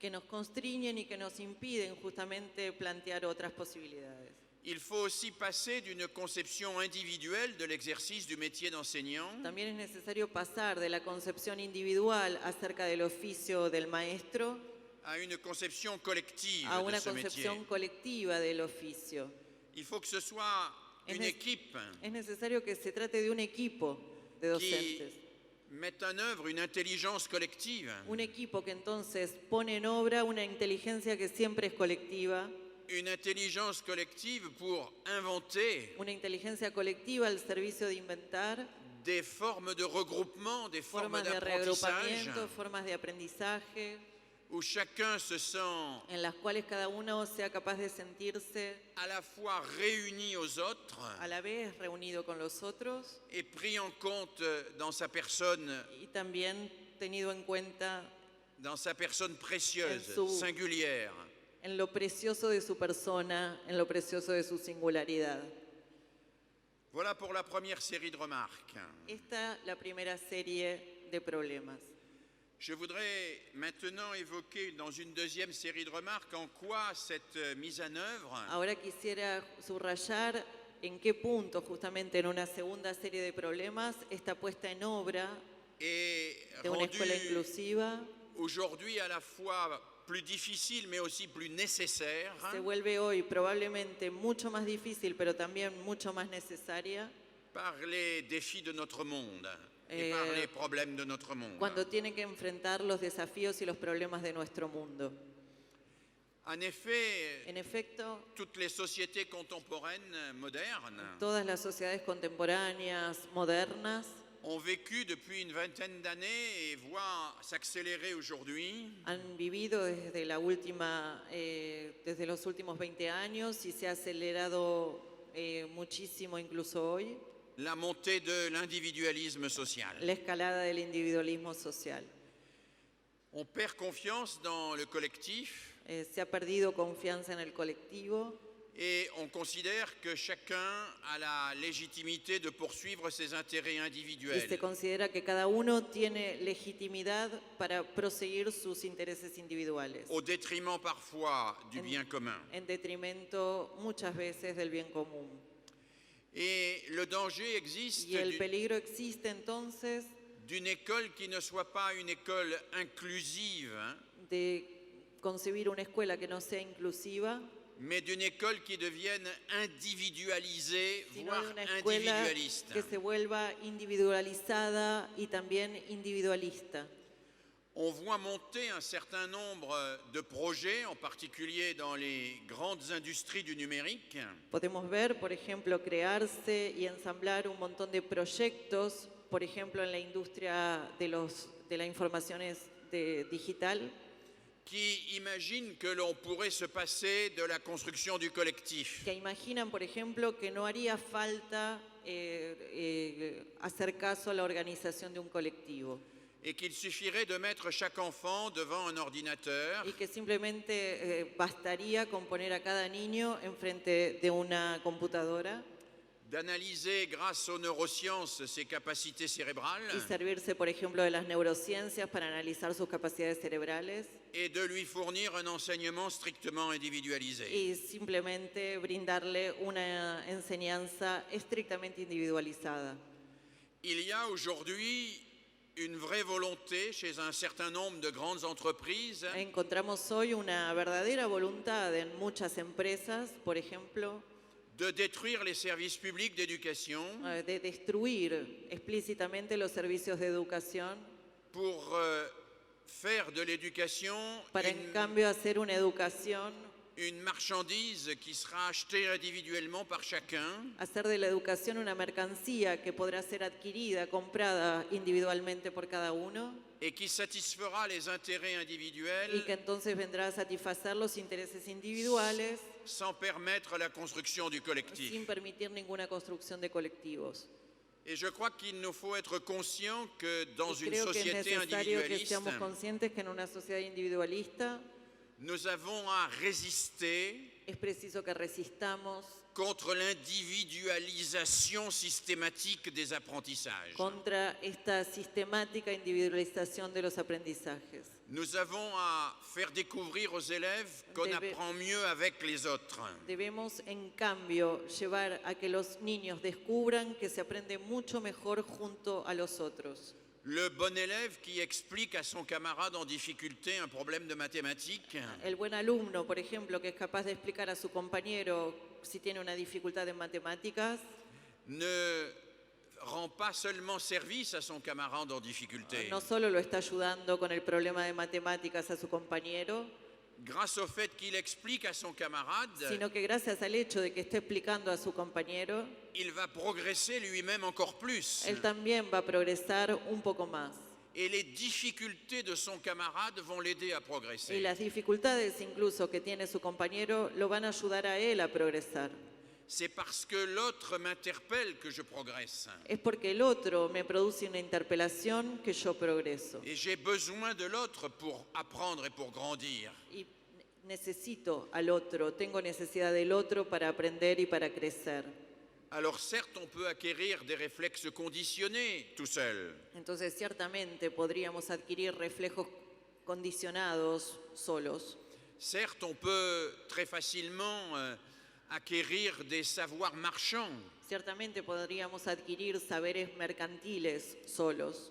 que nos constriñen y que nos impiden justamente plantear otras posibilidades. Il faut aussi passer d'une conception individuelle de l'exercice du métier d'enseignant También es necesario pasar de la concepción individual acerca del oficio del maestro à une conception collective a de una ce métier. concepción colectiva del oficio. Il faut que ce soit Es une nec- équipe Es necesario que se trate de un equipo de qui docentes. mette en œuvre une intelligence collective, Un equipo que entonces pone en obra una inteligencia que siempre es colectiva, une intelligence collective pour inventer una inteligencia colectiva al servicio de inventar des formes de regroupement, des formes formas de d'apprentissage reagrupamiento, formas de aprendizaje, où chacun se sent en las cuales cada uno sea capaz de sentirse à la fois réuni aux autres a la vez reunido con los otros et pris en compte dans sa personne y también tenido en cuenta précieuse, En su- singulière. en lo precioso de su persona, en lo precioso de su singularidad. Voilà pour la première série de remarques. Esta la primera serie de problemas. Je voudrais maintenant évoquer dans une deuxième série de remarques en quoi cette mise en œuvre Ahora quisiera subrayar en qué punto, justamente en una segunda serie de problemas, esta puesta en obra est de una escuela rendue inclusiva aujourd'hui à la fois plus difficile mais aussi plus nécessaire se vuelve hoy probablemente mucho más difícil, pero también mucho más necesaria par les défis de notre monde et par les problèmes de notre monde. cuando tiene que enfrentar los desafíos y los problemas de nuestro mundo. En effet, En efecto, toutes les sociétés contemporaines modernes todas las sociedades contemporáneas, modernas, ont vécu depuis une vingtaine d'années et voient s'accélérer aujourd'hui han vivido desde los últimos 20 años y se ha acelerado muchísimo incluso hoy la montée de l'individualisme social. la escalada del individualismo social. On perd confiance dans le collectif Se ha perdido confianza en el colectivo et on considère que chacun a la légitimité de poursuivre ses intérêts y individuels. se considera que cada uno tiene legitimidad para proseguir sus intereses individuales, Au détriment parfois du bien commun. en detrimento muchas veces del bien común. Et le danger existe Y el peligro existe entonces d'une école qui ne soit pas une école inclusive, de concebir una escuela que no sea inclusiva, mais d'une école qui devienne individualisée, sino voire de una escuela individualiste. que se vuelva individualizada y también individualista. On voit monter un certain nombre de projets, en particulier dans les grandes industries du numérique, Podemos ver, por ejemplo, crearse y ensamblar un montón de proyectos, por ejemplo, en la industria de la información digital, qui imaginent que l'on pourrait se passer de la construction du collectif. que imaginan, por ejemplo, que no haría falta hacer caso a la organización de un colectivo Et qu'il suffirait de mettre chaque enfant devant un ordinateur y que simplemente bastaría con poner a cada niño enfrente de una computadora d'analyser grâce aux neurosciences ses capacités cérébrales y servirse, por ejemplo, de las neurociencias para analizar sus capacidades cerebrales et de lui fournir un enseignement strictement individualisé. y simplemente brindarle una enseñanza estrictamente individualizada. Il y a aujourd'hui une vraie volonté chez un certain nombre de grandes entreprises Encontramos hoy una verdadera voluntad en muchas empresas, por ejemplo, de détruire les services publics d'éducation de destruir explícitamente los servicios de educación pour faire de l'éducation para en cambio hacer una educación, une marchandise qui sera achetée individuellement par chacun hacer de la educación una mercancía que podrá ser adquirida, comprada individualmente por cada uno et qui satisfera les intérêts y individuels que entonces vendrá a satisfacer los intereses individuales sans permettre la construction du sin collectif. permitir ninguna construcción de colectivos. Et je crois qu'il nous faut être conscient que dans Y une creo que es société necesario que individualiste, seamos conscientes que en una sociedad individualista nous avons à résister es preciso que resistamos contre l'individualisation systématique des apprentissages. contra esta sistemática individualización de los aprendizajes. Nous avons à faire découvrir aux élèves qu'on apprend mieux avec les autres. Debemos, en cambio, llevar a que los niños descubran que se aprende mucho mejor junto a los otros. Le bon élève qui explique à son camarade en difficulté un problème de mathématiques El buen alumno, por ejemplo, que es capaz de explicar a su compañero si tiene una dificultad en matemáticas, ne rend pas seulement service à son camarade en difficulté. no solo lo está ayudando con el problema de matemáticas a su compañero, Grâce au fait qu'il explique à son camarade, sino que gracias al hecho de que esté explicando a su compañero, il va progresser lui-même encore plus. él también va a progresar un poco más. Et les difficultés de son camarade vont l'aider à Y progresser. las dificultades incluso que tiene su compañero lo van a ayudar a él a progresar. C'est parce que l'autre m'interpelle que je progresse. Es porque el otro me produce una interpelación que yo progreso. Et j'ai besoin de l'autre pour apprendre et pour grandir. Y necesito al otro, tengo necesidad del otro para aprender y para crecer. Alors certes, on peut acquérir des réflexes conditionnés tout seul. Entonces, ciertamente podríamos adquirir reflejos condicionados solos. Certes, on peut très facilement acquérir des savoirs marchands. Ciertamente podríamos adquirir saberes mercantiles solos.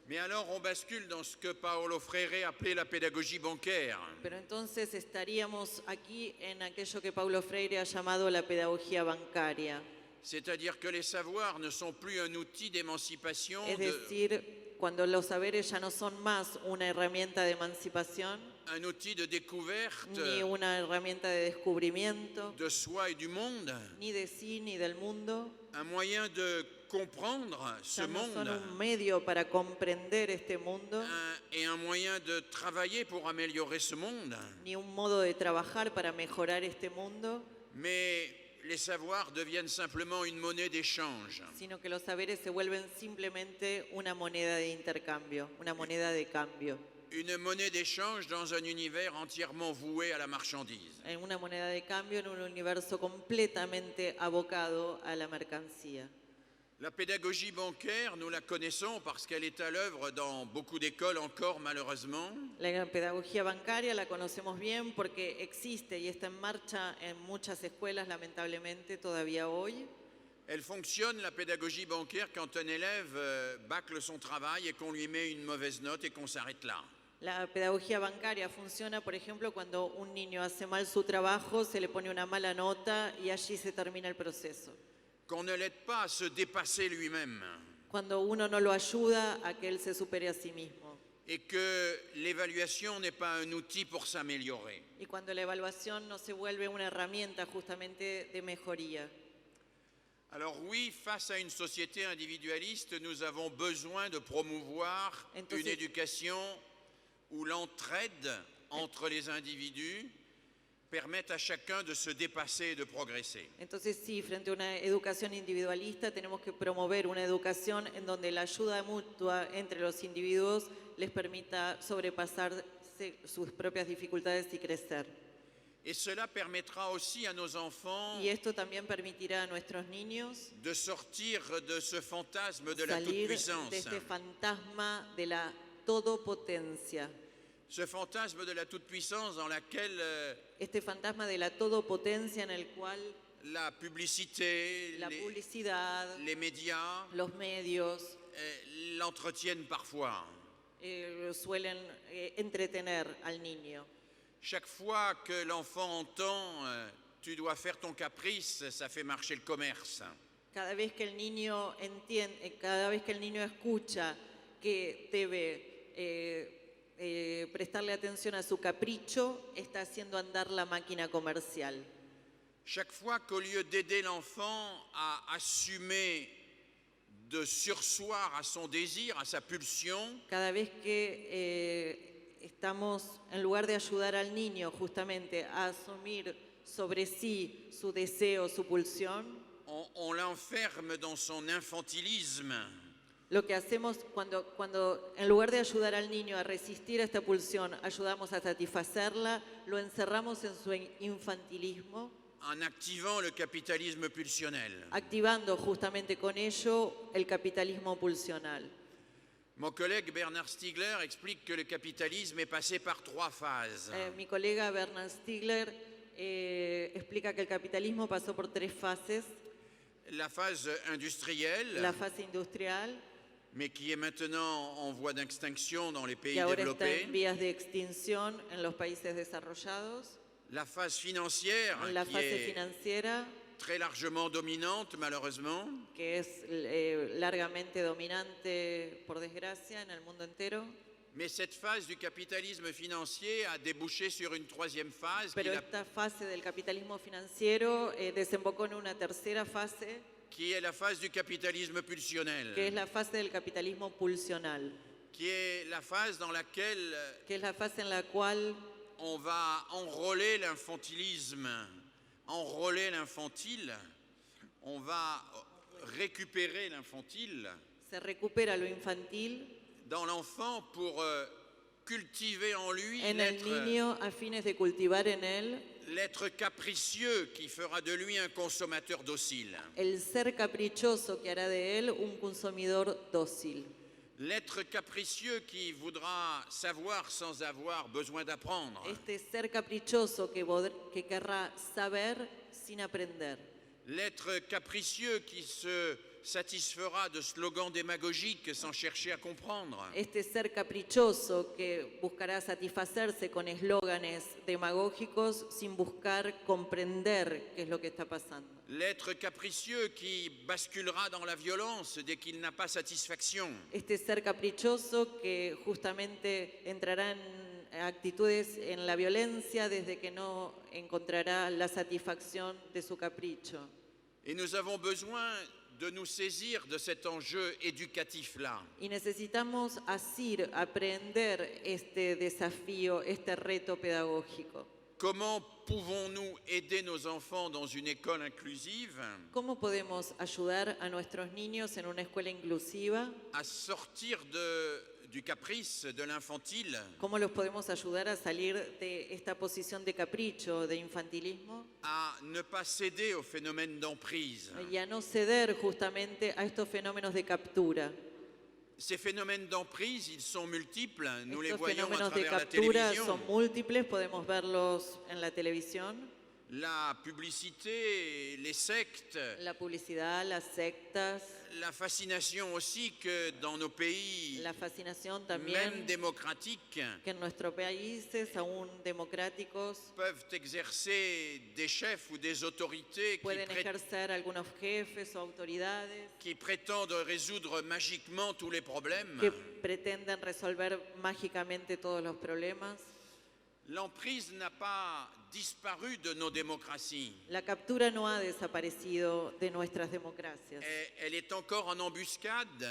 Mais alors on bascule dans ce que Paulo Freire appelait la pédagogie bancaire. Pero entonces estaríamos aquí en aquello que Paulo Freire ha llamado la pedagogía bancaria. C'est-à-dire que les savoirs ne sont plus un outil d'émancipation, Es decir, cuando los saberes ya no son más una herramienta de emancipación, un outil de découverte ni una herramienta de descubrimiento, de soi et du monde, ni de sí ni del mundo, un moyen de comprendre ce ya no son monde un medio para comprender este mundo, et un moyen de travailler pour améliorer ce monde. ni un modo de trabajar para mejorar este mundo, Mais les savoirs deviennent simplement une monnaie d'échange. sino que los saberes se vuelven simplemente una moneda de intercambio, una moneda de cambio. Une monnaie d'échange dans un univers entièrement voué à la marchandise. En una moneda de cambio en un universo completamente abocado a la mercancía. La pédagogie bancaire, nous la connaissons parce qu'elle est à l'œuvre dans beaucoup d'écoles encore malheureusement. La pedagogía bancaria la conocemos bien porque existe y está en marcha en muchas escuelas, lamentablemente, todavía hoy. Elle fonctionne, la pédagogie bancaire, quand un élève bâcle son travail et qu'on lui met une mauvaise note et qu'on s'arrête là. La pedagogía bancaria funciona, por ejemplo, cuando un niño hace mal su trabajo, se le pone una mala nota y allí se termina el proceso. Qu'on ne l'aide pas à se dépasser lui-même Cuando uno no lo ayuda a que él se supere a sí mismo. et que l'évaluation n'est pas un outil pour s'améliorer. Y cuando la evaluación no se vuelve una herramienta justamente de mejoría. Alors oui, face à une société individualiste, nous avons besoin de promouvoir Entonces- une éducation où l'entraide entre les individus permettent à chacun de se dépasser et de progresser. Entonces sí, frente a una educación individualista tenemos que promover una educación en donde la ayuda mutua entre los individuos les permita sobrepasarse sus propias dificultades y crecer. Et cela permettra aussi à nos enfants Y esto también permitirá a nuestros niños de sortir de ce fantasme de la salir de toute-puissance. este fantasma de la todopotencia. Ce fantasme de la toute-puissance dans laquelle Este fantasma de la todopotencia en el cual la publicité, la publicidad, les médias los medios l'entretiennent parfois. suelen entretener al niño. Chaque fois que l'enfant entend tu dois faire ton caprice, ça fait marcher le commerce. Cada vez que el niño entiende, cada vez que el niño escucha que debe prestarle atención a su capricho, está haciendo andar la máquina comercial. Chaque fois qu'au lieu d'aider l'enfant à assumer de surseoir à son désir, à sa pulsion, Cada vez que estamos, en lugar de ayudar al niño justamente a asumir sobre sí su deseo, su pulsión, on l'enferme dans son infantilisme. lo que hacemos cuando en lugar de ayudar al niño a resistir a esta pulsión, ayudamos a satisfacerla, lo encerramos en su infantilismo, En activant le capitalisme pulsionnel. activando justamente con ello el capitalismo pulsional. Mon collègue Bernard Stiegler explique que le capitalisme est passé par 3 phases. Mi colega Bernard Stiegler explica que el capitalismo pasó por 3 fases. La phase industrielle, La fase industrial, mais qui est maintenant en voie d'extinction dans les pays que ahora está développés. en vías de extinción en los países desarrollados. La phase financière, La qui fase est financiera, très largement dominante, malheureusement. que es largamente dominante, por desgracia, en el mundo entero. Mais cette phase du capitalisme financier a débouché sur une 3e phase Pero esta fase del capitalismo financiero desembocó en una tercera fase, qui est la phase du capitalisme pulsionnel, que es la fase del capitalismo pulsional, qui est la phase dans laquelle que es la fase en la cual on va enrôler l'infantilisme, enrôler l'infantile, on va récupérer l'infantile se recupera lo infantil dans l'enfant pour cultiver en lui en el niño a fines de cultivar en él l'être capricieux qui fera de lui un consommateur docile. el ser caprichoso que hará de él un consumidor dócil. L'être capricieux qui voudra savoir sans avoir besoin d'apprendre. Este ser caprichoso que querrá saber sin aprender. L'être capricieux qui se satisfera de slogans démagogiques sans chercher à comprendre. Este ser caprichoso que buscará satisfacerse con eslóganes demagógicos sin buscar comprender qué es lo que está pasando. L'être capricieux qui basculera dans la violence dès qu'il n'a pas satisfaction. Este ser caprichoso que justamente entrará en actitudes en la violencia desde que no encontrará la satisfacción de su capricho. Et nous avons besoin de nous saisir de cet enjeu éducatif-là. Y necesitamos asir, aprender este desafío, este reto pedagógico. Comment pouvons-nous aider nos enfants dans une école inclusive ¿Cómo podemos ayudar a nuestros niños en una escuela inclusiva? à sortir du caprice, de l'infantile, ¿Cómo los podemos ayudar a salir de esta posición de capricho, de infantilismo? à ne pas céder au phénomène d'emprise? Y a no ceder justamente a estos fenómenos de captura. Ces phénomènes d'emprise, ils sont multiples, nous les Estos voyons à fenómenos de travers la captura télévision. son múltiples, podemos verlos en la televisión, La publicité, les sectes, la publicidad, las sectas, la fascination aussi que dans nos pays, la fascinación même también démocratiques, que en nuestros países, aún democráticos, peuvent exercer des chefs ou des autorités pueden ejercer algunos jefes o autoridades qui prétendent résoudre magiquement tous les problèmes. que pretenden resolver mágicamente todos los problemas. L'emprise n'a pas disparu de nos démocraties. La captura no ha desaparecido de nuestras democracias. Elle est encore en embuscade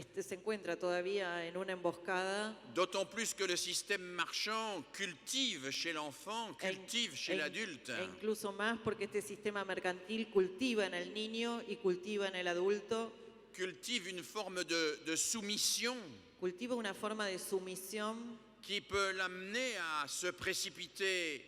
se encuentra todavía en una emboscada. D'autant plus que le système marchand cultive chez l'enfant, cultive chez l'adulte. E incluso más porque este sistema mercantil cultiva en el niño y cultiva en el adulto. Cultive une forme de soumission Cultiva una forma de sumisión qui peut l'amener à se précipiter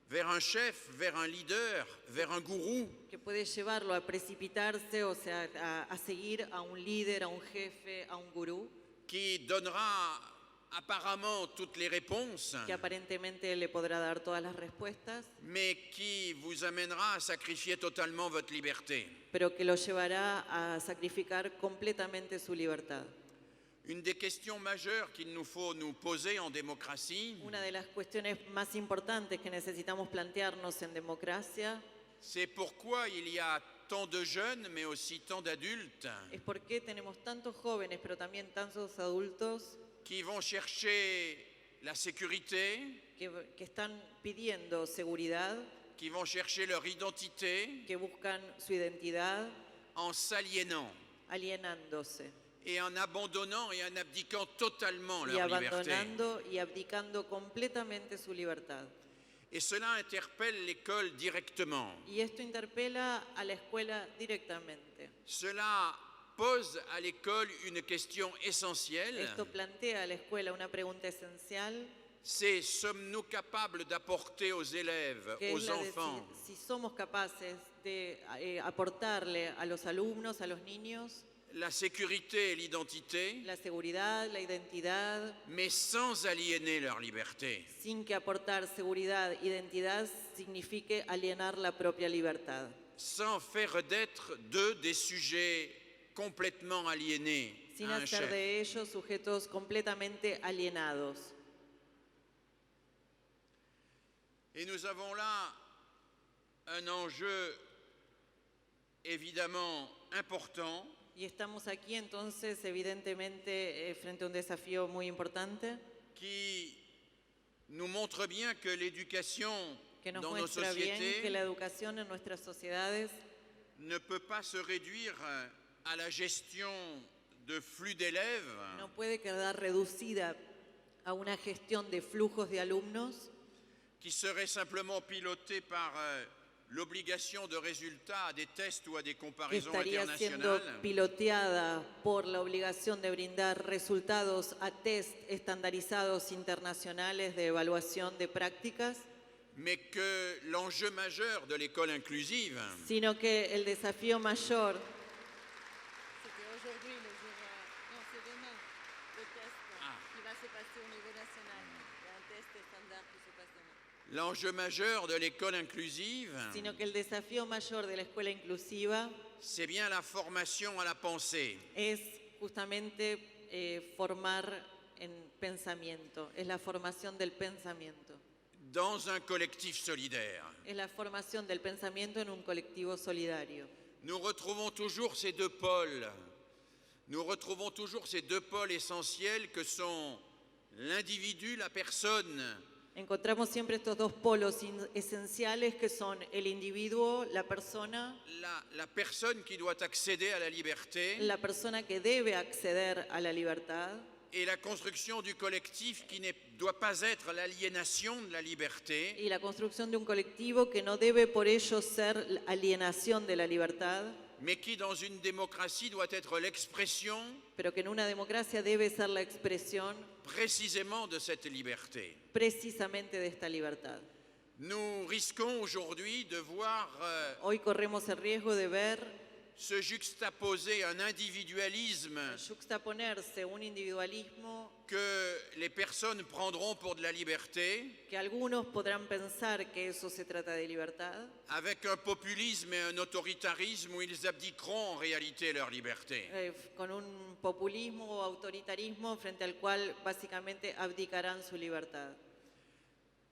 vers un chef, vers un leader, vers un gourou, que puede llevarlo a precipitarse, o sea, a seguir a un líder, a un jefe, a un gurú, qui donnera apparemment toutes les réponses, que aparentemente le podrá dar todas las respuestas, mais qui vous amènera à sacrifier totalement votre liberté. pero que lo llevará a sacrificar completamente su libertad. Une des questions majeures qu'il nous faut nous poser en démocratie, Una de las cuestiones más importantes que necesitamos plantearnos en democracia c'est pourquoi il y a tant de jeunes, mais aussi tant d'adultes, es por qué tenemos tantos jóvenes, pero también tantos adultos qui vont chercher la sécurité, que están pidiendo seguridad, qui vont chercher leur identité que buscan su identidad, en s'aliénant alienándose et en abandonnant et en abdiquant totalement y leur liberté. abandonando y abdicando completamente su libertad. Et cela interpelle l'école directement. Y esto interpela a la escuela directamente. Cela pose à l'école une question essentielle. Esto plantea a la escuela una pregunta esencial, C'est sommes-nous capables d'apporter aux élèves, que es aux la de enfants, si somos capaces de aportarle a los alumnos, a los niños, la sécurité et l'identité, la seguridad, la identidad, mais sans aliéner leur liberté. sin que aportar seguridad, identidad signifique alienar la propia libertad, Sans faire d'être d'eux des sujets complètement aliénés sin à un hacer chef. de ellos sujetos completamente alienados. Et nous avons là un enjeu évidemment important Y estamos aquí entonces evidentemente frente a un desafío muy importante qui nous montre bien que l'éducation que nos dans nos muestra bien que sociétés la educación en nuestras sociedades ne peut pas se réduire à la gestion de flux d'élèves, no puede quedar reducida a una gestión de flujos de alumnos qui serait simplement pilotée par l'obligation de résultats à des tests ou à des que comparaisons estaría siendo internationales, piloteada por la obligación de brindar resultados a test estandarizados internacionales de evaluación de prácticas, mais que l'enjeu majeur de l'école inclusive, sino que el desafío mayor l'enjeu majeur de l'école inclusive, sino que el desafío mayor de la escuela inclusiva c'est bien la formation à la pensée. es justamente formar en pensamiento, es la formación del pensamiento, Dans un collectif solidaire. es la formación del pensamiento en un colectivo solidario. Nous retrouvons toujours ces deux pôles. Nous retrouvons toujours ces deux pôles essentiels que sont l'individu, la personne, Encontramos siempre estos dos polos esenciales que son el individuo, la persona personne qui doit accéder à la liberté la persona que debe acceder a la libertad et la construction du collectif qui ne doit pas être l'aliénation de la liberté, y la construcción de un colectivo que no debe por ello ser alienación de la libertad, mais qui dans une démocratie doit être l'expression pero que en una democracia debe ser la expresión précisément de cette liberté. precisamente de esta libertad. Nous risquons aujourd'hui de voir Hoy corremos el riesgo de ver se juxtaposer un individualisme juxtaponerse un individualismo que les personnes prendront pour de la liberté que algunos podrán pensar que eso se trata de libertad, avec un populisme et un autoritarisme où ils abdiqueront en réalité leur liberté. con un populismo o autoritarismo frente al cual básicamente abdicarán su libertad.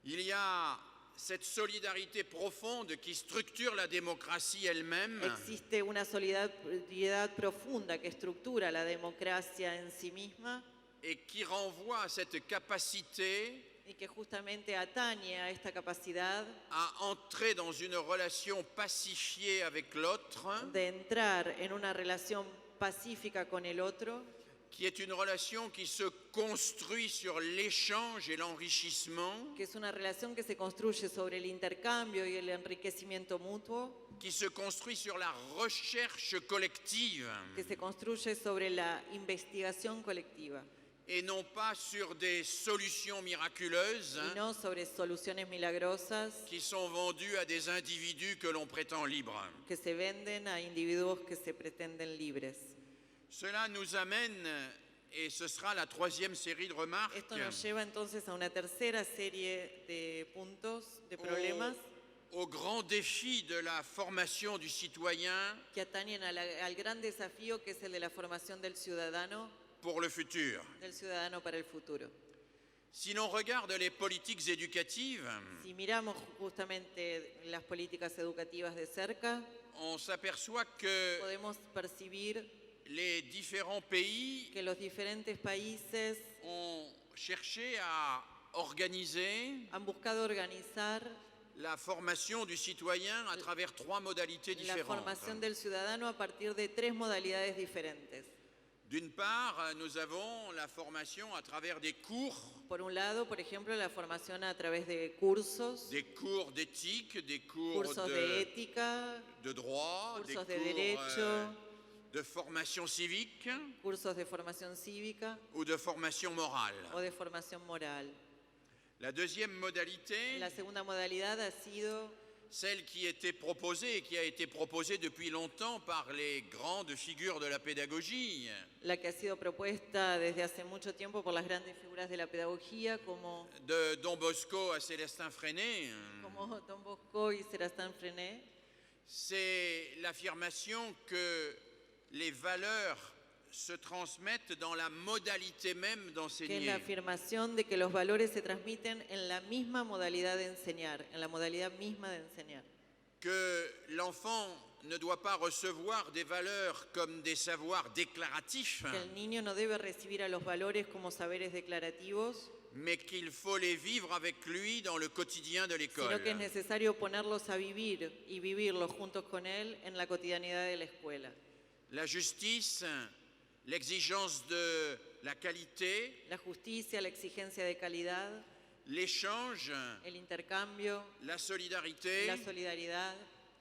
Il y a cette solidarité profonde qui structure la démocratie elle-même Existe una solidaridad profunda que estructura la democracia en sí misma et qui renvoie à cette capacité y que justamente atañe a esta capacidad à entrer dans une relation pacifiée avec l'autre de entrar en una relación pacífica con el otro, qui est une relation qui se construit sur l'échange et l'enrichissement, que es una relación que se construye sobre el intercambio y el enriquecimiento mutuo, qui se construit sur la recherche collective que se construye sobre la investigación colectiva et non pas sur des solutions miraculeuses y no sobre soluciones milagrosas qui sont vendues à des individus que l'on prétend libres. que se venden a individuos que se pretenden libres. Cela nous amène, et ce sera la troisième série de remarques, Esto nos lleva entonces a una tercera serie de puntos, de problemas au grand défi de la formation du citoyen que atañen al gran desafío que es el de la formación del ciudadano pour le futur. para el futuro. Si l'on regarde les politiques éducatives, Si miramos justamente las políticas educativas de cerca, on s'aperçoit que podemos percibir les différents pays que los diferentes países ont cherché à organiser han buscado organizar la formation du citoyen à travers trois modalités la différentes. formación del ciudadano a partir de tres modalidades diferentes. D'une part, nous avons la formation à travers des cours Por un lado, por ejemplo, la formación a través de cursos, d'éthique, des cours cursos de ética, de droit, des cursos cours de derecho, de formation civique cursos de formación cívica ou de formation morale. o de formación moral. La deuxième modalité, La segunda modalidad ha sido celle qui était proposée et qui a été proposée depuis longtemps par les grandes figures de la pédagogie, la que ha sido propuesta desde hace mucho tiempo por las grandes figuras de la pedagogía como de Don Bosco à Célestin Freinet. Don Bosco y Sérastán Frenet, C'est l'affirmation que les valeurs se transmettent dans la modalité même que es d'enseigner. la afirmación de que los valores se transmiten en la misma modalidad de enseñar, en la modalidad misma de enseñar. Que l'enfant ne doit pas recevoir des valeurs comme des savoirs déclaratifs, Que el niño no debe recibir a los valores como saberes declarativos, mais qu'il faut les vivre avec lui dans le quotidien de l'école. sino que es necesario ponerlos a vivir y vivirlos juntos con él en la cotidianidad de la escuela. La justice, l'exigence de la qualité, La justicia, la exigencia de calidad, l'échange, el intercambio, la solidarité, la solidaridad,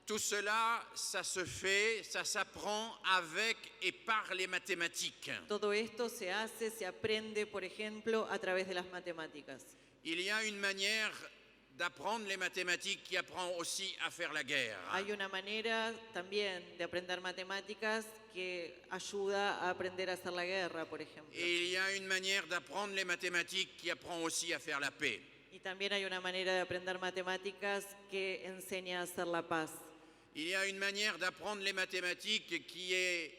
tout cela, ça se fait, ça s'apprend avec et par les mathématiques. todo esto se hace, se aprende, por ejemplo, a través de las matemáticas. Il y a une manière d'apprendre les mathématiques qui apprend aussi à faire la guerre. Hay una manera también de aprender matemáticas que ayuda a aprender a hacer la guerra, por ejemplo. Et il y a une manière d'apprendre les mathématiques qui apprend aussi à faire la paix. Y también hay una manera de aprender matemáticas que enseña a hacer la paz. Il y a une manière d'apprendre les mathématiques qui est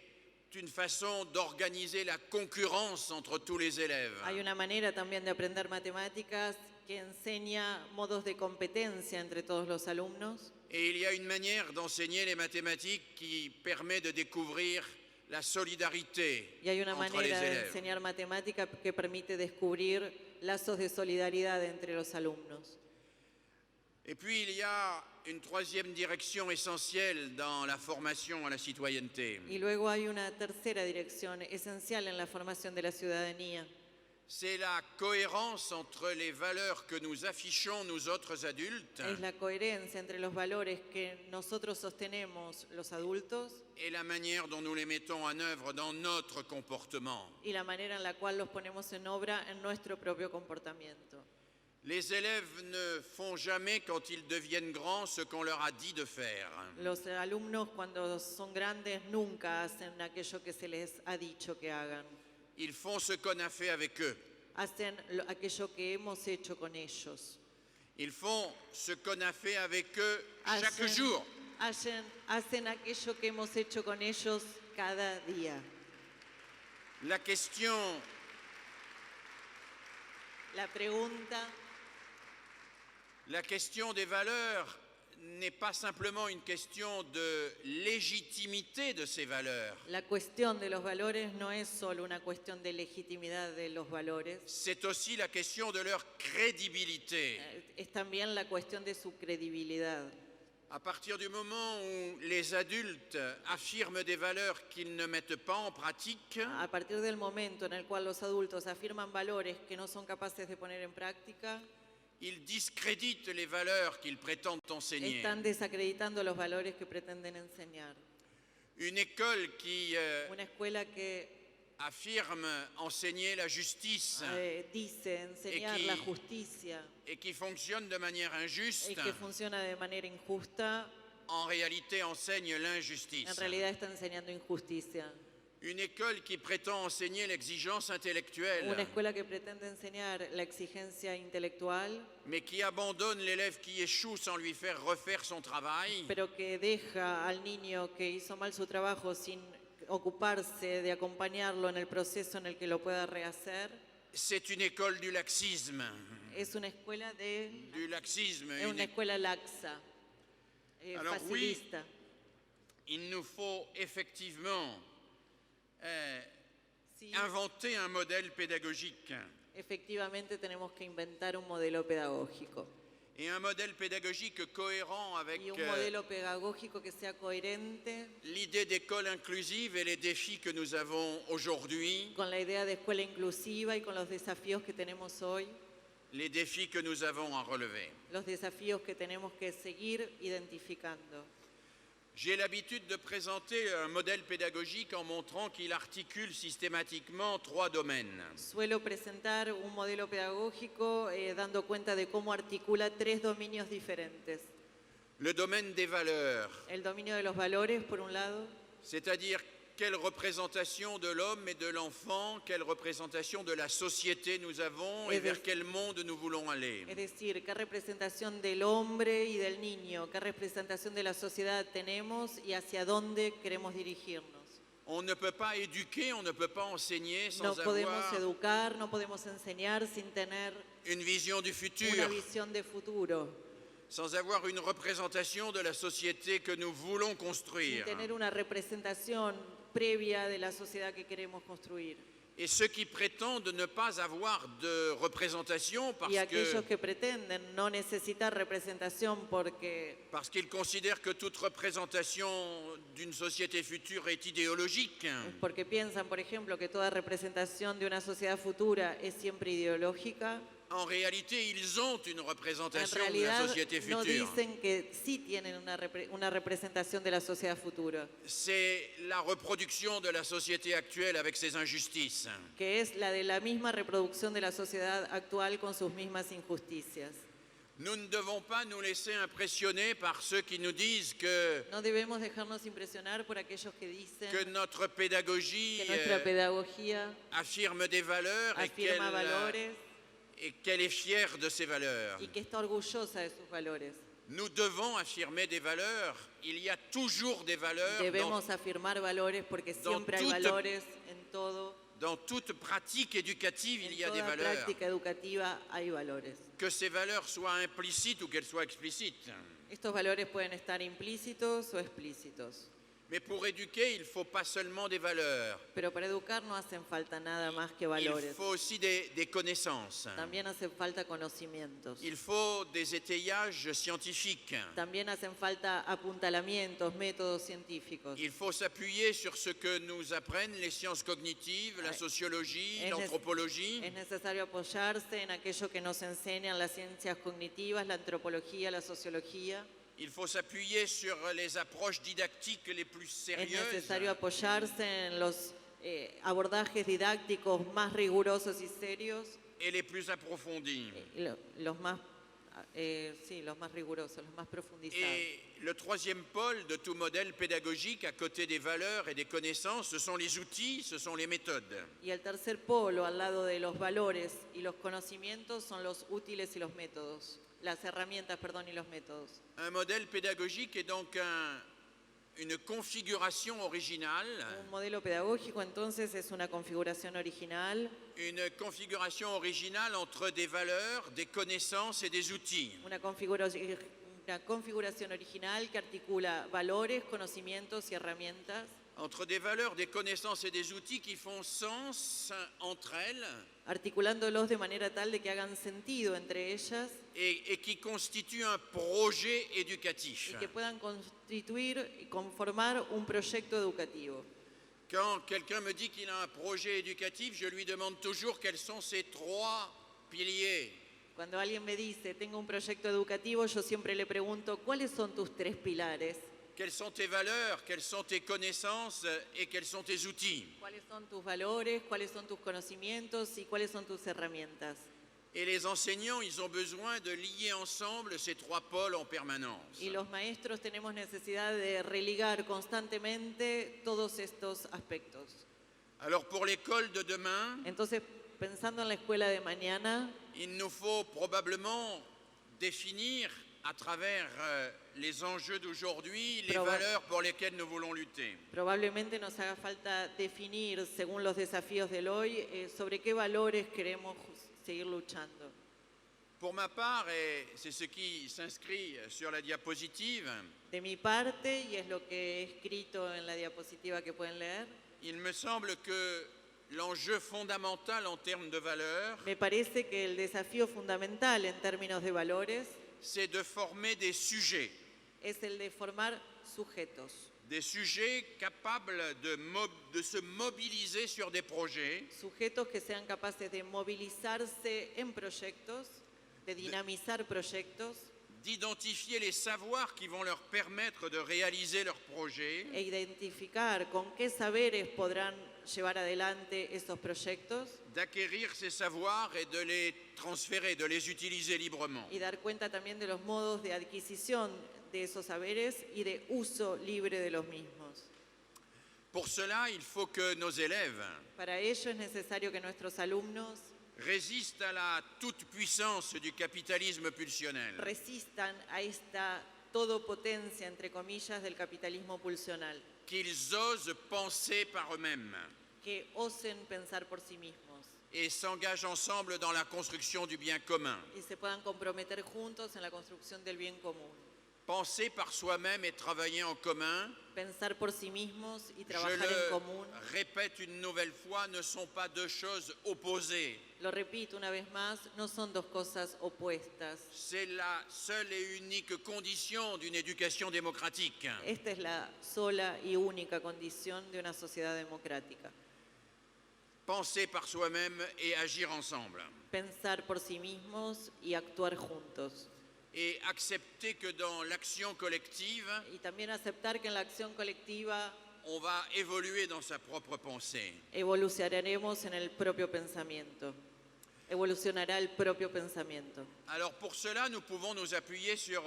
une façon d'organiser la concurrence entre tous les élèves. Hay una manera también de aprender matemáticas que enseña modos de competencia entre todos los alumnos. Et il y a une manière d'enseigner les mathématiques qui permet de découvrir la solidarité Y hay una entre les manera de élèves. enseñar matemática que permite descubrir lazos de solidaridad entre los alumnos. Et puis il y a une troisième direction essentielle dans la formation à la citoyenneté. Y luego hay una tercera dirección esencial en la formación de la ciudadanía. C'est la cohérence entre les valeurs que nous affichons, nous autres adultes, Es la coherencia entre los valores que nosotros sostenemos los adultos et la manière dont nous les mettons en œuvre dans notre comportement. y la manera en la cual los ponemos en obra en nuestro propio comportamiento. Les élèves ne font jamais, quand ils deviennent grands, ce qu'on leur a dit de faire. Los alumnos cuando son grandes nunca hacen aquello que se les ha dicho que hagan. Ils font ce qu'on a fait avec eux. Hacen aquello que hemos hecho con ellos. Ils font ce qu'on a fait avec eux chaque Hacen, jour. hacen aquello que hemos hecho con ellos cada día. La question des valeurs n'est pas simplement une question de légitimité de ces valeurs. La cuestión de los valores no es solo una cuestión de legitimidad de los valores, C'est aussi la question de leur crédibilité. es también la cuestión de su credibilidad. À partir du moment où les adultes affirment des valeurs qu'ils ne mettent pas en pratique, A partir del momento en el cual los adultos afirman valores que no son capaces de poner en práctica, ils discréditent les valeurs qu'ils prétendent enseigner. están desacreditando los valores que pretenden enseñar. Une école qui Una escuela que affirme enseigner la justice dice enseñar qui- la justicia et qui fonctionne de manière injuste, y que funciona de manera injusta, en réalité enseigne l'injustice. en realidad está enseñando injusticia. Une école qui prétend enseigner l'exigence Una intellectuelle, escuela que pretende enseñar la exigencia intelectual, mais qui abandonne l'élève qui échoue sans lui faire refaire son travail, pero que deja al niño que hizo mal su trabajo sin ocuparse de acompañarlo en el proceso en el que lo pueda rehacer, c'est une école du laxisme. es una escuela de Du laxisme. es una escuela laxa, Alors, oui. facilista. Il nous faut effectivement Sí, inventer un modèle pédagogique. efectivamente tenemos que inventar un modelo pedagógico Et un modèle pédagogique cohérent avec y un modelo pedagógico que sea coherente l'idée d'école inclusive et les défis que nous avons aujourd'hui, con la idea de escuela inclusiva y con los desafíos que tenemos hoy, les défis que nous avons à relever. los desafíos que tenemos que seguir identificando. J'ai l'habitude de présenter un modèle pédagogique en montrant qu'il articule systématiquement 3 domaines. Suelo presentar un modelo pedagógico dando cuenta de cómo articula 3 dominios diferentes. Le domaine des valeurs, El dominio de los valores, por un lado, c'est-à-dire quelle représentation de l'homme et de l'enfant, quelle représentation de la société nous avons et vers quel monde nous voulons aller. es decir, qué representación del hombre y del niño, qué representación de la sociedad tenemos y hacia dónde queremos dirigirnos. On ne peut pas éduquer, on ne peut pas enseigner No sans podemos avoir educar, no podemos enseñar sin tener une vision du una futur, visión de futuro, sans avoir une représentation de la société que nous voulons sin construire. tener una representación previa de la sociedad que queremos construir. Et ceux qui prétendent ne pas avoir de représentation Y aquellos que pretenden no necesitar representación parce qu'ils considèrent que toute représentation d'une société future est idéologique, porque piensan, por ejemplo, que toda representación de una sociedad futura es siempre ideológica. en réalité, ils ont une En représentation de la realidad société no future. dicen que sí tienen una representación de la sociedad futura, C'est la reproduction de la société actuelle avec ses injustices. que es la de la misma reproducción de la sociedad actual con sus mismas injusticias. Nous ne devons pas nous laisser impressionner par ceux qui nous disent que No debemos dejarnos impresionar por aquellos que dicen notre pédagogie que nuestra pedagogía affirme des valeurs afirma valores et qu'elle est fière de ces valeurs. y que está orgullosa de sus valores. Nous devons affirmer des valeurs. Il y a toujours des valeurs Debemos afirmar valores porque siempre hay valores en todo. dans toute pratique éducative, il y a En des toda valeurs. práctica educativa hay valores. Que ces valeurs soient implicites ou qu'elles soient explicites. Estos valores pueden estar implícitos o explícitos, Mais pour éduquer, il ne faut pas seulement des valeurs. pero para educar no hacen falta nada más que Il valores. faut aussi des connaissances. También hacen falta conocimientos. Il faut des étayages scientifiques. También hacen falta apuntalamientos, métodos científicos. Il faut s'appuyer sur ce que nous apprennent les sciences cognitives, la sociologie, Es l'anthropologie. Es necesario apoyarse en aquello que nos enseñan las ciencias cognitivas, la antropología, la sociología. Il faut s'appuyer sur les approches didactiques les plus Es sérieuses necesario apoyarse en los abordajes didácticos más rigurosos y serios, et les plus approfondies. los más, sí, los más rigurosos, los más profundizados. Et le troisième pôle de tout modèle pédagogique, à côté des valeurs et des connaissances, ce sont les outils, ce sont les méthodes. Y el tercer polo, al lado de los valores y los conocimientos, son los útiles y los métodos. Las herramientas, perdón, y los métodos. Un modèle pédagogique est donc une configuration originale, Un modelo pedagógico, entonces, es una configuración original, entre des valeurs, des connaissances et des outils. una configuración original que articula valores, conocimientos y herramientas, Entre des valeurs, des connaissances et des outils qui font sens entre elles, articulándolos de manera tal de que hagan sentido entre ellas et qui constituent un projet éducatif. y que puedan constituir y conformar un proyecto educativo. Quand quelqu'un me dit qu'il a un projet éducatif, je lui demande toujours quels sont ces 3 piliers. Cuando alguien me dice, tengo un proyecto educativo, yo siempre le pregunto, ¿cuáles son tus 3 pilares? Quelles sont tes valeurs, quelles sont tes connaissances et quels sont tes outils. ¿Cuáles son tus valores? ¿Cuáles son tus conocimientos? ¿Y cuáles son tus herramientas? Et les enseignants, ils ont besoin de lier ensemble ces 3 pôles en permanence. Y los maestros tenemos necesidad de religar constantemente todos estos aspectos. Alors pour l'école de demain, Entonces, pensando en la escuela de mañana, il nous faut probablement définir à travers les enjeux d'aujourd'hui les valeurs pour lesquelles nous voulons lutter. probablemente nos haga falta definir, según los desafíos del hoy, sobre qué valores queremos seguir luchando. Pour ma part, et c'est ce qui s'inscrit sur la diapositive, De mi parte, y es lo que he escrito en la diapositiva que pueden leer, il me semble que l'enjeu fondamental en termes de valeurs, me parece que el desafío fundamental en términos de valores c'est de former des sujets es el de formar sujetos. des sujets capables de se mobiliser sur des projets, Sujetos que sean capaces de movilizarse en proyectos, de dinamizar proyectos d'identifier les savoirs qui vont leur permettre de réaliser leurs projets, e identificar con qué saberes podrán llevar adelante estos proyectos d'acquérir ces savoirs et de les transférer, de les utiliser librement. y dar cuenta también de los modos de adquisición de esos saberes y de uso libre de los mismos. Pour cela, il faut que nos élèves Para ello es necesario que nuestros alumnos résistent à la toute-puissance du capitalisme pulsionnel, resistan a esta todopotencia, entre comillas, del capitalismo pulsional, qu'ils osent penser par eux-mêmes que osen pensar por sí mismos et s'engagent ensemble dans la construction du bien commun. y se puedan comprometer juntos en la construcción del bien común. Penser par soi-même et travailler en commun, Pensar por sí mismos y je trabajar en común. le répète une nouvelle fois, ne sont pas 2 choses opposées. Lo repito una vez más, no son dos cosas opuestas. C'est la seule et unique condition d'une éducation démocratique. Esta es la sola y única condición de una sociedad democrática. Penser par soi-même et agir ensemble. Pensar por sí mismos y actuar juntos. Et accepter que dans l'action collective, Y también aceptar que en la acción colectiva on va évoluer dans sa propre pensée. evolucionaremos en el propio pensamiento. Evolucionará el propio pensamiento. Alors pour cela, nous pouvons nous appuyer sur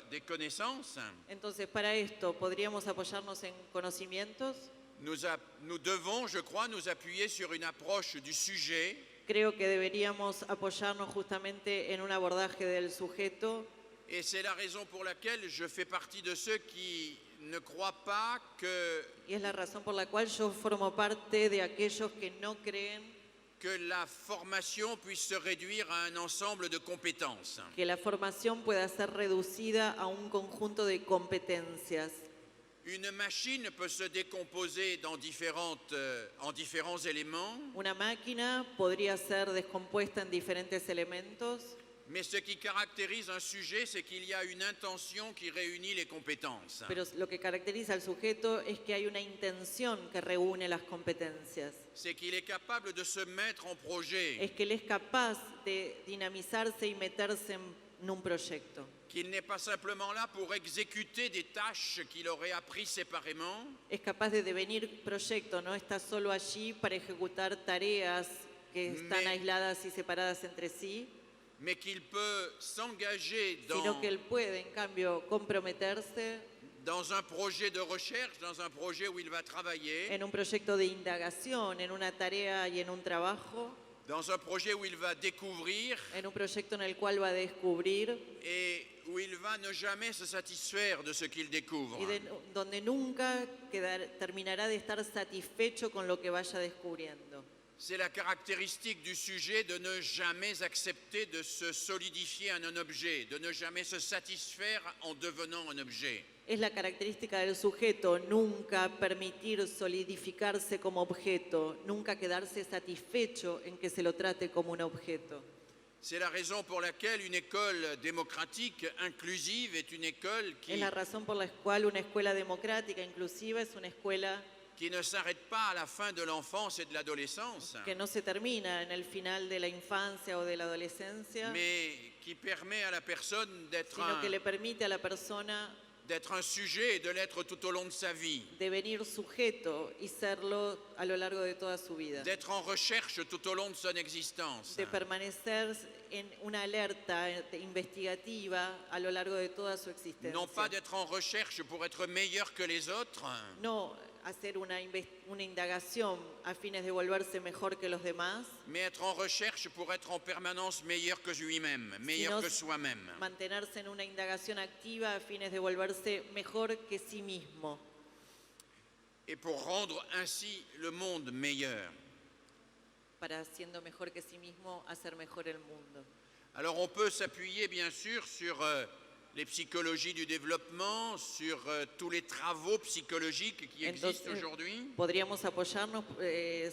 des connaissances. Entonces, para esto, ¿podríamos apoyarnos en conocimientos? Nous devons, je crois, nous appuyer sur une approche du sujet Creo que deberíamos apoyarnos justamente en un abordaje del sujeto. et c'est la raison pour laquelle je fais partie de ceux qui ne croient pas que Y es la razón por la cual yo formo parte de aquellos que no creen la formation puisse se réduire à un ensemble de compétences. que la formación pueda ser reducida a un conjunto de competencias. Une machine peut se décomposer en différents éléments, Una máquina podría ser descompuesta en diferentes elementos, mais ce qui caractérise un sujet, c'est qu'il y a une intention qui réunit les compétences. pero lo que caracteriza al sujeto es que hay una intención que reúne las competencias. C'est qu'il est capable de se mettre en projet, Es que él es capaz de dinamizarse y meterse en un proyecto. qu'il n'est pas simplement là pour exécuter des tâches qu'il aurait apprises séparément, Es capaz de devenir proyecto, no está solo allí para ejecutar tareas que están aisladas y separadas entre sí, mais qu'il peut s'engager sino que él puede, en cambio, comprometerse dans un projet de recherche, dans un projet où il va travailler, en un proyecto de indagación, en una tarea y en un trabajo, dans un projet où il va découvrir en un proyecto en el cual va a descubrir et où il va ne jamais se satisfaire de ce qu'il découvre. y donde nunca terminará de estar satisfecho con lo que vaya descubriendo. C'est la caractéristique du sujet de ne jamais accepter de se solidifier en un objet, de ne jamais se satisfaire en devenant un objet. Es la característica del sujeto, nunca permitir solidificarse como objeto, nunca quedarse satisfecho en que se lo trate como un objeto. C'est la raison pour laquelle une école démocratique, inclusive, est une école Es la razón por la cual una escuela democrática, inclusiva, es una escuela qui ne s'arrête pas à la fin de l'enfance et de l'adolescence, que no se termina en el final de la infancia o de la adolescencia, mais qui permet à la personne sino que le permite a la persona d'être un sujet et de l'être tout au long de sa vie, devenir sujeto y serlo a lo largo de toda su vida, d'être en recherche tout au long de son existence, de permanecer en una alerta investigativa a lo largo de toda su existencia. non pas d'être en recherche pour être meilleur que les autres, No hacer una indagación a fines de volverse mejor que los demás, mais être en recherche pour être en permanence meilleur que lui-même, meilleur sino que soi-même. mantenerse en una indagación activa a fines de volverse mejor que sí mismo, Et pour rendre ainsi le monde meilleur. para siendo mejor que sí mismo hacer mejor el mundo. Alors on peut s'appuyer bien sûr sur les psychologies du développement, sur tous les travaux psychologiques qui existent aujourd'hui. Podríamos apoyarnos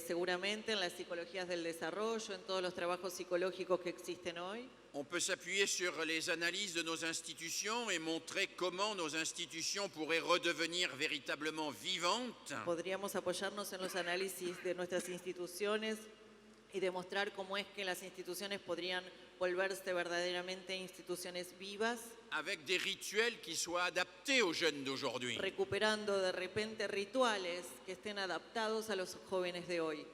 seguramente en las psicologías del desarrollo, en todos los trabajos psicológicos que existen hoy. On peut s'appuyer sur les analyses de nos institutions et montrer comment nos institutions pourraient redevenir véritablement vivantes. Podríamos apoyarnos en los análisis de nuestras instituciones y demostrar cómo es que las instituciones podrían volverse verdaderamente instituciones vivas, Avec des rituels qui soient adaptés aux jeunes d'aujourd'hui. recuperando de repente rituales que estén adaptados a los jóvenes de hoy.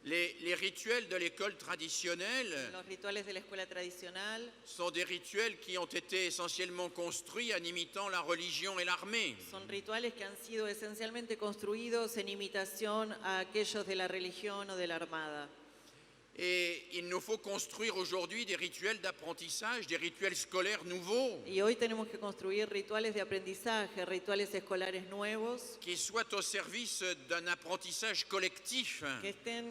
Les rituels de l'école traditionnelle Los rituales de la escuela tradicional sont des rituels qui ont été essentiellement construits en imitant la religion et l'armée. son rituales que han sido esencialmente construidos en imitación a aquellos de la religión o de la armada. Et il nous faut construire aujourd'hui des rituels d'apprentissage, des rituels scolaires nouveaux, Y hoy tenemos que construir rituales de aprendizaje, rituales escolares nuevos, qui soient au service d'un apprentissage collectif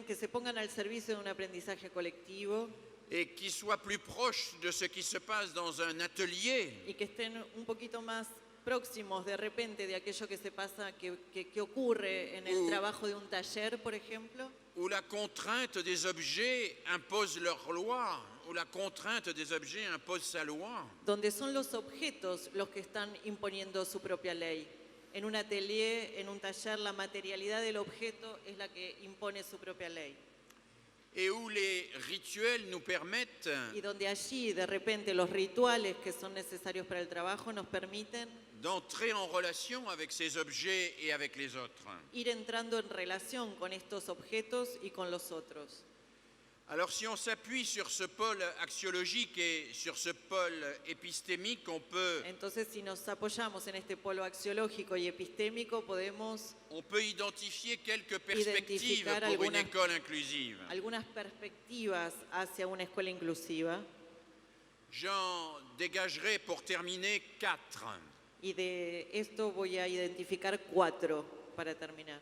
que se pongan al servicio de un aprendizaje colectivo et qui soient plus proches de ce qui se passe dans un atelier y que estén un poquito más próximos de repente de aquello que se pasa, que ocurre en el trabajo de un taller, por ejemplo, où la contrainte des objets impose leur loi, où la contrainte des objets impose sa loi. donde son los objetos los que están imponiendo su propia ley. En un atelier, en un taller, la materialidad del objeto es la que impone su propia ley. Et où les rituels nous permettent Y donde allí, de repente, los rituales que son necesarios para el trabajo nos permiten d'entrer en relation avec ces objets et avec les autres. ir entrando en relación con estos objetos y con los otros. Alors si on s'appuie sur ce pôle axiologique et sur ce pôle épistémique, on peut Entonces, si nos apoyamos en este polo axiológico y epistémico, podemos identifier quelques perspectives Identificar pour une algunas- école inclusive. algunas perspectivas hacia una escuela inclusiva. J'en dégagerai pour terminer 4. Y de esto voy a identificar 4 para terminar.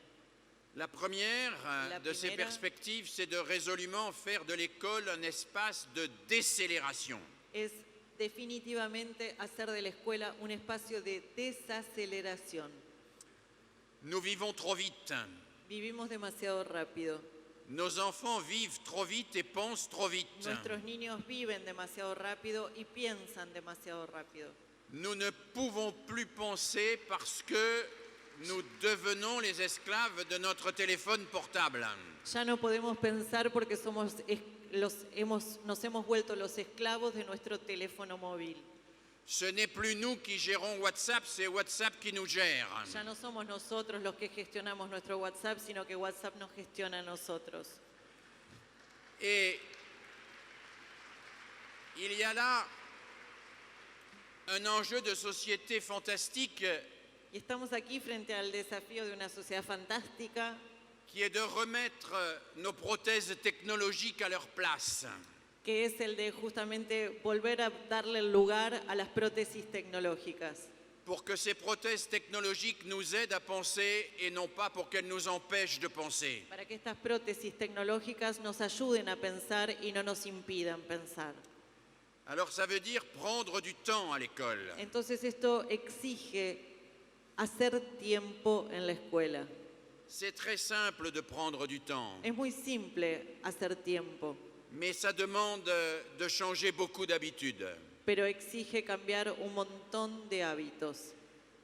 La première La de ces primera- perspectives, c'est de résolument faire de l'école un espace de décélération. Es definitivamente hacer de la escuela un espacio de desaceleración. Nous vivons trop vite. Vivimos demasiado rápido. Nos enfants vivent trop vite et pensent trop vite. Nuestros niños viven demasiado rápido y piensan demasiado rápido. Nous ne pouvons plus penser parce que nous devenons les esclaves de notre téléphone portable. Ya no podemos pensar porque nos hemos vuelto los esclavos de nuestro teléfono móvil. Ce n'est plus nous qui gérons WhatsApp, c'est WhatsApp qui nous gère. Ya no somos nosotros los que gestionamos nuestro WhatsApp, sino que WhatsApp nos gestiona a nosotros. Et il y a là un enjeu de société fantastique Y estamos aquí frente al desafío de una sociedad fantástica, qui est de remettre nos prothèses technologiques à leur place. que es el de justamente volver a darle el lugar a las prótesis tecnológicas, Pour que ces prothèses technologiques nous aident à penser et non pas pour qu'elles nous empêchent de penser. para que estas prótesis tecnológicas nos ayuden a pensar y no nos impidan pensar. Alors ça veut dire prendre du temps à l'école. Entonces esto exige hacer tiempo en la escuela. C'est très simple de prendre du temps, Es muy simple hacer tiempo, mais ça demande de changer beaucoup d'habitudes. pero exige cambiar un montón de hábitos.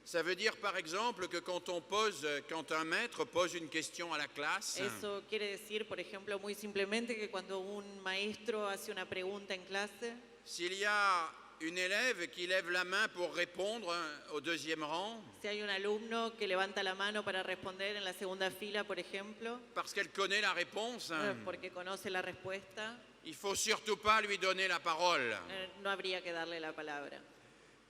Ça veut dire par exemple que quand un maître pose une question à la classe, Eso quiere decir, por ejemplo, muy simplemente que cuando un maestro hace una pregunta en clase, s'il y a une élève qui lève la main pour répondre au deuxième rang, si hay un alumno que levanta la mano para responder en la segunda fila, por ejemplo, parce qu'elle connaît la réponse, porque conoce la respuesta, il faut surtout pas lui donner la parole. no habría que darle la palabra.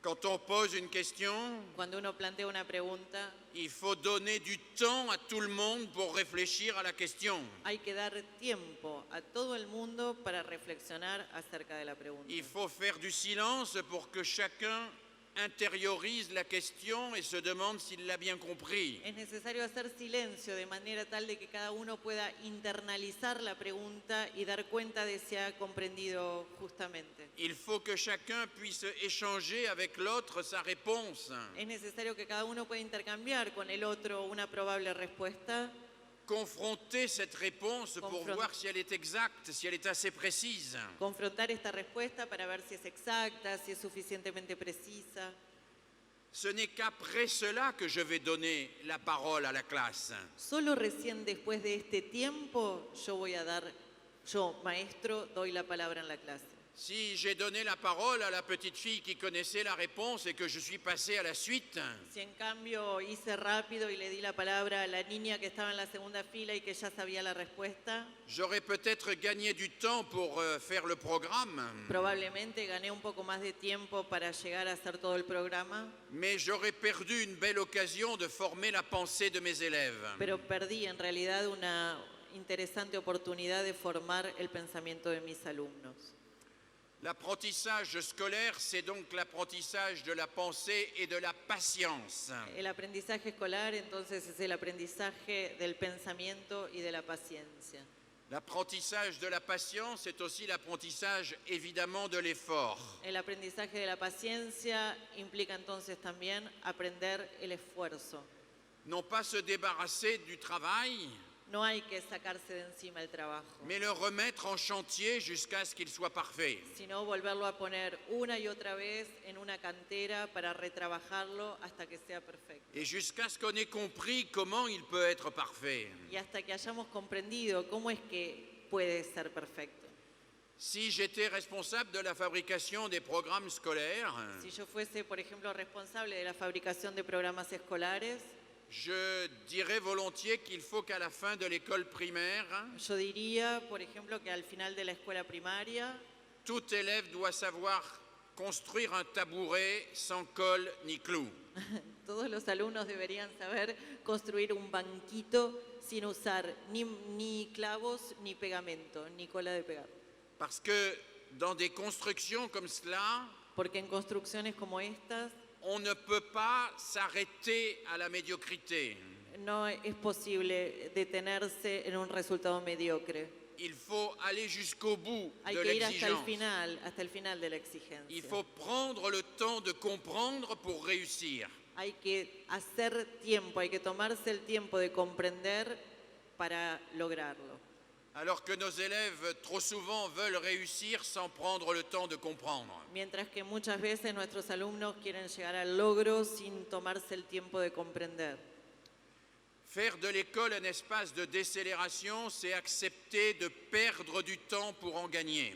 Quand on pose une question, Cuando uno plantea una pregunta, il faut donner du temps à tout le monde pour réfléchir à la question. hay que dar tiempo a todo el mundo para reflexionar acerca de la pregunta. Il faut faire du silence pour que chacun intériorise la question et se demande s'il l'a bien compris. Es necesario hacer silencio de manera tal de que cada uno pueda internalizar la pregunta y dar cuenta de si ha comprendido justamente. Il faut que chacun puisse échanger avec l'autre sa réponse, Es necesario que cada uno pueda intercambiar con el otro una probable respuesta, confronter cette réponse pour voir si elle est exacte, si elle est assez précise. confrontar esta respuesta para ver si es exacta, si es suficientemente precisa. Ce n'est qu'après cela que je vais donner la parole à la classe. Solo recién después de este tiempo yo, maestro, doy la palabra en la clase. Si j'ai donné la parole à la petite fille qui connaissait la réponse et que je suis passé à la suite, Si en cambio hice rápido y le di la palabra a la niña que estaba en la segunda fila y que ya sabía la respuesta, j'aurais peut-être gagné du temps pour faire le programme, probablemente gané un poco más de tiempo para llegar a hacer todo el programa, mais j'aurais perdu une belle occasion de former la pensée de mes élèves. pero perdí en realidad una interesante oportunidad de formar el pensamiento de mis alumnos. L'apprentissage scolaire, c'est donc l'apprentissage de la pensée et de la patience. El aprendizaje escolar entonces es el aprendizaje del pensamiento y de la paciencia. L'apprentissage de la patience, c'est aussi l'apprentissage évidemment de l'effort. El aprendizaje de la paciencia implica entonces también aprender el esfuerzo. Non pas se débarrasser du travail, No hay que sacarse de encima el trabajo, mais le remettre en chantier jusqu'à ce qu'il soit parfait. sino volverlo a poner una y otra vez en una cantera para retrabajarlo hasta que sea perfecto. Et jusqu'à ce qu'on ait compris comment il peut être parfait. Y hasta que hayamos comprendido cómo es que puede ser perfecto. Si j'étais responsable de la fabrication des programmes scolaires, Si yo fuese, por ejemplo, responsable de la fabricación de programas escolares, je dirais volontiers qu'il faut qu'à la fin de l'école primaire, yo diría, por ejemplo, que al final de la escuela primaria, tout élève doit savoir construire un tabouret sans colle ni clou. todos los alumnos deberían saber construir un banquito sin usar ni clavos, ni pegamento, ni cola de pegar. Parce que dans des constructions comme cela, Porque en construcciones como estas on ne peut pas s'arrêter à la médiocrité. no es posible detenerse en un resultado mediocre. Il faut aller jusqu'au bout Hay de que ir l'exigence. hasta el final de la Il exigencia. faut prendre le temps de comprendre pour réussir. Hay que hacer tiempo, hay que tomarse el tiempo de comprender para lograrlo. Alors que nos élèves trop souvent veulent réussir sans prendre le temps de comprendre. Mientras que muchas veces nuestros alumnos quieren llegar al logro sin tomarse el tiempo de comprender. Faire de l'école un espace de décélération, c'est accepter de perdre du temps pour en gagner.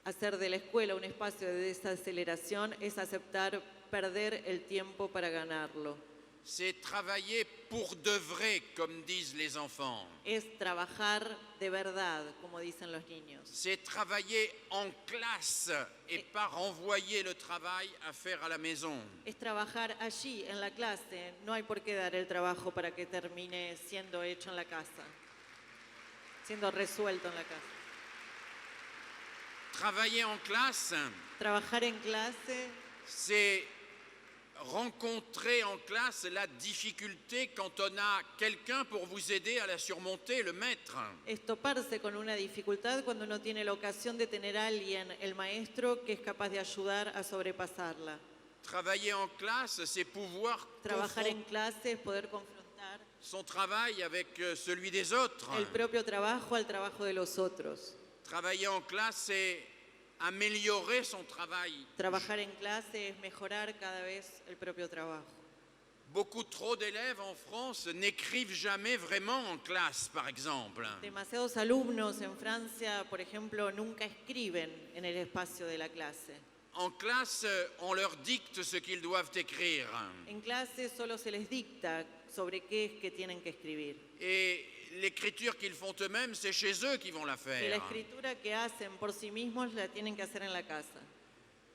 Hacer de la escuela un espacio de desaceleración es aceptar perder el tiempo para ganarlo. C'est travailler pour de vrai, comme disent les enfants. Es trabajar de verdad, como dicen los niños. C'est travailler en classe et pas renvoyer le travail à faire à la maison. Es trabajar allí, en la clase. No hay por qué dar el trabajo para que termine siendo hecho en la casa, siendo resuelto en la casa. Travailler en classe, Trabajar en clase c'est rencontrer en classe la difficulté quand on a quelqu'un pour vous aider à la surmonter, le maître. es toparse con una dificultad cuando uno tiene la ocasión de tener a alguien, el maestro, que es capaz de ayudar a sobrepasarla. Travailler en classe, c'est pouvoir Trabajar en confronter clase es poder confrontar son travail avec celui des autres. el propio trabajo al trabajo de los otros. Travailler en classe, c'est améliorer son travail. Trabajar en clase es mejorar cada vez el propio trabajo. Beaucoup trop d'élèves en France n'écrivent jamais vraiment en classe, par exemple. Demasiados alumnos en Francia, por ejemplo, nunca escriben en el espacio de la clase. En classe, on leur dicte ce qu'ils doivent écrire. En clase solo se les dicta sobre qué es que tienen que escribir. Et l'écriture qu'ils font eux-mêmes, c'est chez eux qu'ils vont la Que la faire. escritura que hacen por sí mismos la tienen que hacer en la casa.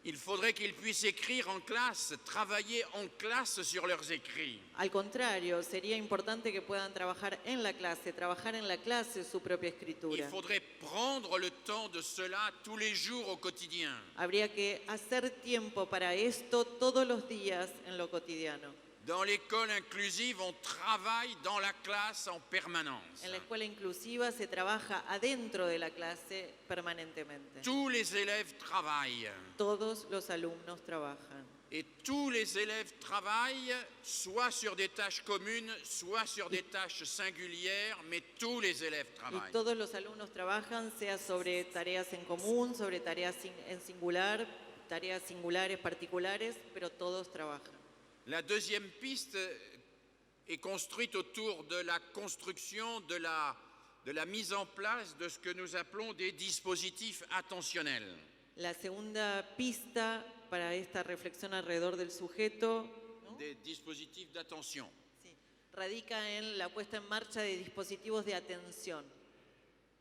Il faudrait qu'ils puissent écrire en classe, travailler en classe sur leurs écrits. Al contrario, sería importante que puedan trabajar en la clase su propia Il escritura. faudrait prendre le temps de cela tous les jours au quotidien. Habría que hacer tiempo para esto todos los días en lo cotidiano. Dans l'école inclusive, on travaille dans la classe en permanence. En la escuela inclusiva se trabaja adentro de la clase permanentemente. Tous les élèves travaillent. Todos los alumnos trabajan. Et tous les élèves travaillent soit sur des tâches communes, soit sur des tâches singulières, mais tous les élèves Y travaillent. todos los alumnos trabajan, sea sobre tareas en común, sobre tareas en singular, tareas singulares, particulares, pero todos trabajan. La deuxième piste est construite autour de la construction, de la mise en place de ce que nous appelons des dispositifs attentionnels. La segunda pista para esta reflexión alrededor del sujeto, ¿no? Des dispositifs d'attention. Sí, radica en la puesta en marcha de dispositivos de atención.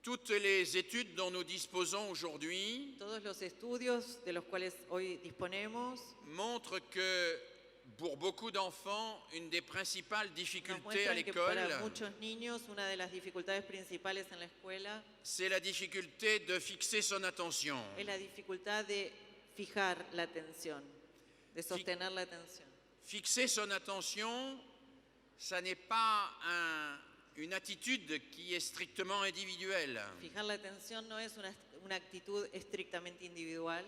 Toutes les études dont nous disposons aujourd'hui Todos los estudios de los cuales hoy disponemos montrent que pour beaucoup d'enfants, une des principales nos difficultés à muestran que l'école, para muchos niños una de las dificultades principales en la escuela c'est la difficulté de fixer son attention. es la dificultad de fijar la atención, de sostener la atención. Fixer son attention, ça n'est pas une attitude qui est strictement individuelle. Fijar la atención no es una actitud estrictamente individual.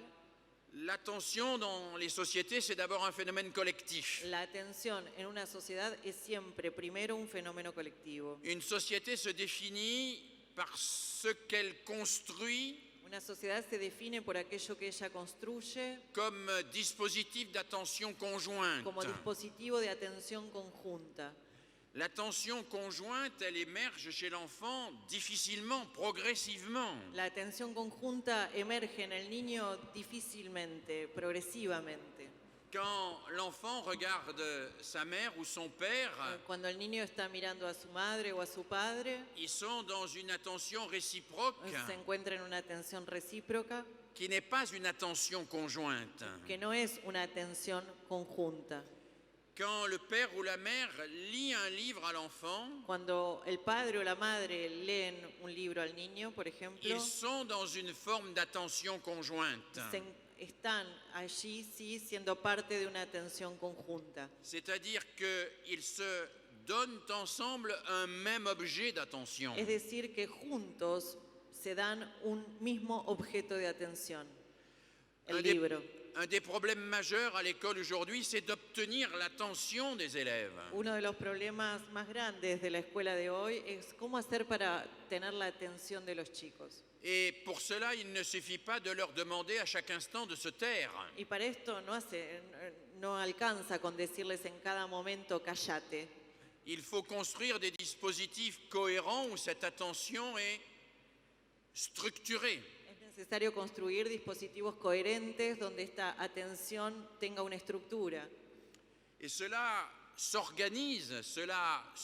L'attention dans les sociétés, c'est d'abord un phénomène collectif. La atención en una sociedad es siempre primero un fenómeno colectivo. Une société se définit par ce qu'elle construit Una sociedad se define por aquello que ella construye comme dispositif d'attention conjointe. como dispositivo de atención conjunta. L'attention conjointe, elle émerge chez l'enfant difficilement, progressivement. La atención conjunta emerge en el niño difícilmente, progresivamente. Quand l'enfant regarde sa mère ou son père, Cuando el niño está mirando a su madre o a su padre, ils sont dans une attention réciproque se encuentra en una atención recíproca qui n'est pas une attention conjointe. que no es una atención conjunta. Quand le père ou la mère lit un livre à l'enfant, Cuando el padre o la madre leen un libro al niño, por ejemplo, ils sont dans une forme d'attention conjointe. están allí sí siendo parte de una atención conjunta. C'est-à-dire qu'ils se donnent ensemble un même objet d'attention. Es decir, que juntos se dan un mismo objeto de atención, el libro. Un des problèmes majeurs à l'école aujourd'hui, c'est d'obtenir l'attention des élèves. Uno de los problemas más grandes de la escuela de hoy es cómo hacer para tener la atención de los chicos. Et pour cela, il ne suffit pas de leur demander à chaque instant de se taire. Y para esto no alcanza con decirles en cada momento cállate. Il faut construire des dispositifs cohérents où cette attention est structurée. Es necesario construir dispositivos coherentes donde esta atención tenga una estructura. Et cela s'organise,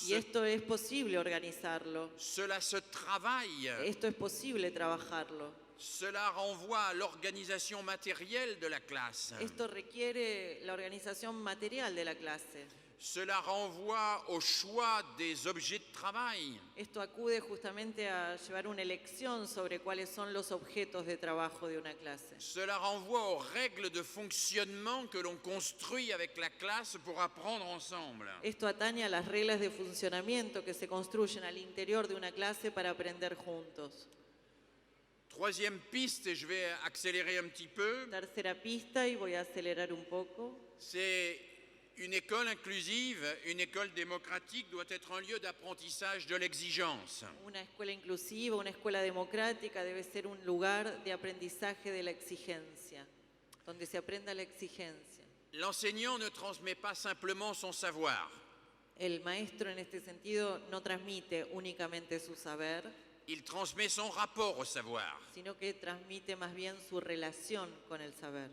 Y esto es posible organizarlo. cela se travaille, Esto es posible trabajarlo. cela renvoie à l'organisation matérielle de la classe. Esto requiere la organización material de la clase. Cela renvoie au choix des objets de travail. Esto acude justamente a llevar una elección sobre cuáles son los objetos de trabajo de una clase. Cela renvoie aux règles de fonctionnement que l'on construit avec la classe pour apprendre ensemble. Esto atañe a las reglas de funcionamiento que se construyen al interior de una clase para aprender juntos. Troisième piste, et je vais accélérer un petit peu, Tercera pista, y voy a acelerar un poco, c'est Une école inclusive, une école démocratique doit être un lieu d'apprentissage de l'exigence. Una escuela inclusiva, una escuela democrática debe ser un lugar de aprendizaje de la exigencia, donde se aprenda la exigencia. L'enseignant ne transmet pas simplement son savoir, El maestro en este sentido no transmite únicamente su saber, il transmet son rapport au savoir. sino que transmite más bien su relación con el saber.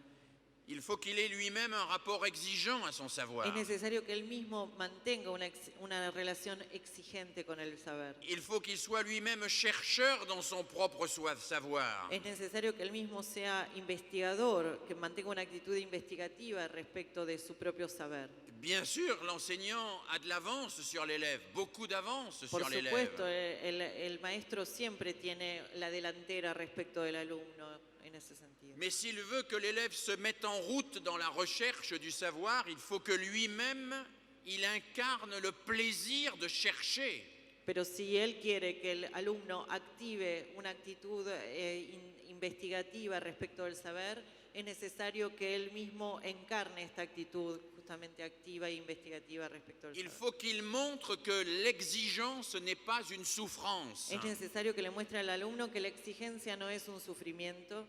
Il faut qu'il ait lui-même un rapport exigeant à son savoir. Es necesario que él mismo mantenga una relación exigente con el saber. Il faut qu'il soit lui-même chercheur dans son propre savoir. Es necesario que él mismo sea investigador, que mantenga una actitud investigativa respecto de su propio saber. Bien sûr, l'enseignant a de l'avance sur l'élève, beaucoup d'avance Por sur l'élève. supuesto, el maestro siempre tiene la delantera respecto del alumno en ese sentido. Mais s'il veut que l'élève se mette en route dans la recherche du savoir, il faut que lui-même, il incarne le plaisir de chercher. Pero si él quiere que el alumno active una actitud investigativa respecto del saber, es necesario que él mismo encarne esta actitud justamente activa e investigativa respecto del Il saber. faut qu'il montre que l'exigence n'est pas une souffrance. Es necesario que le muestre al alumno que la exigencia no es un sufrimiento.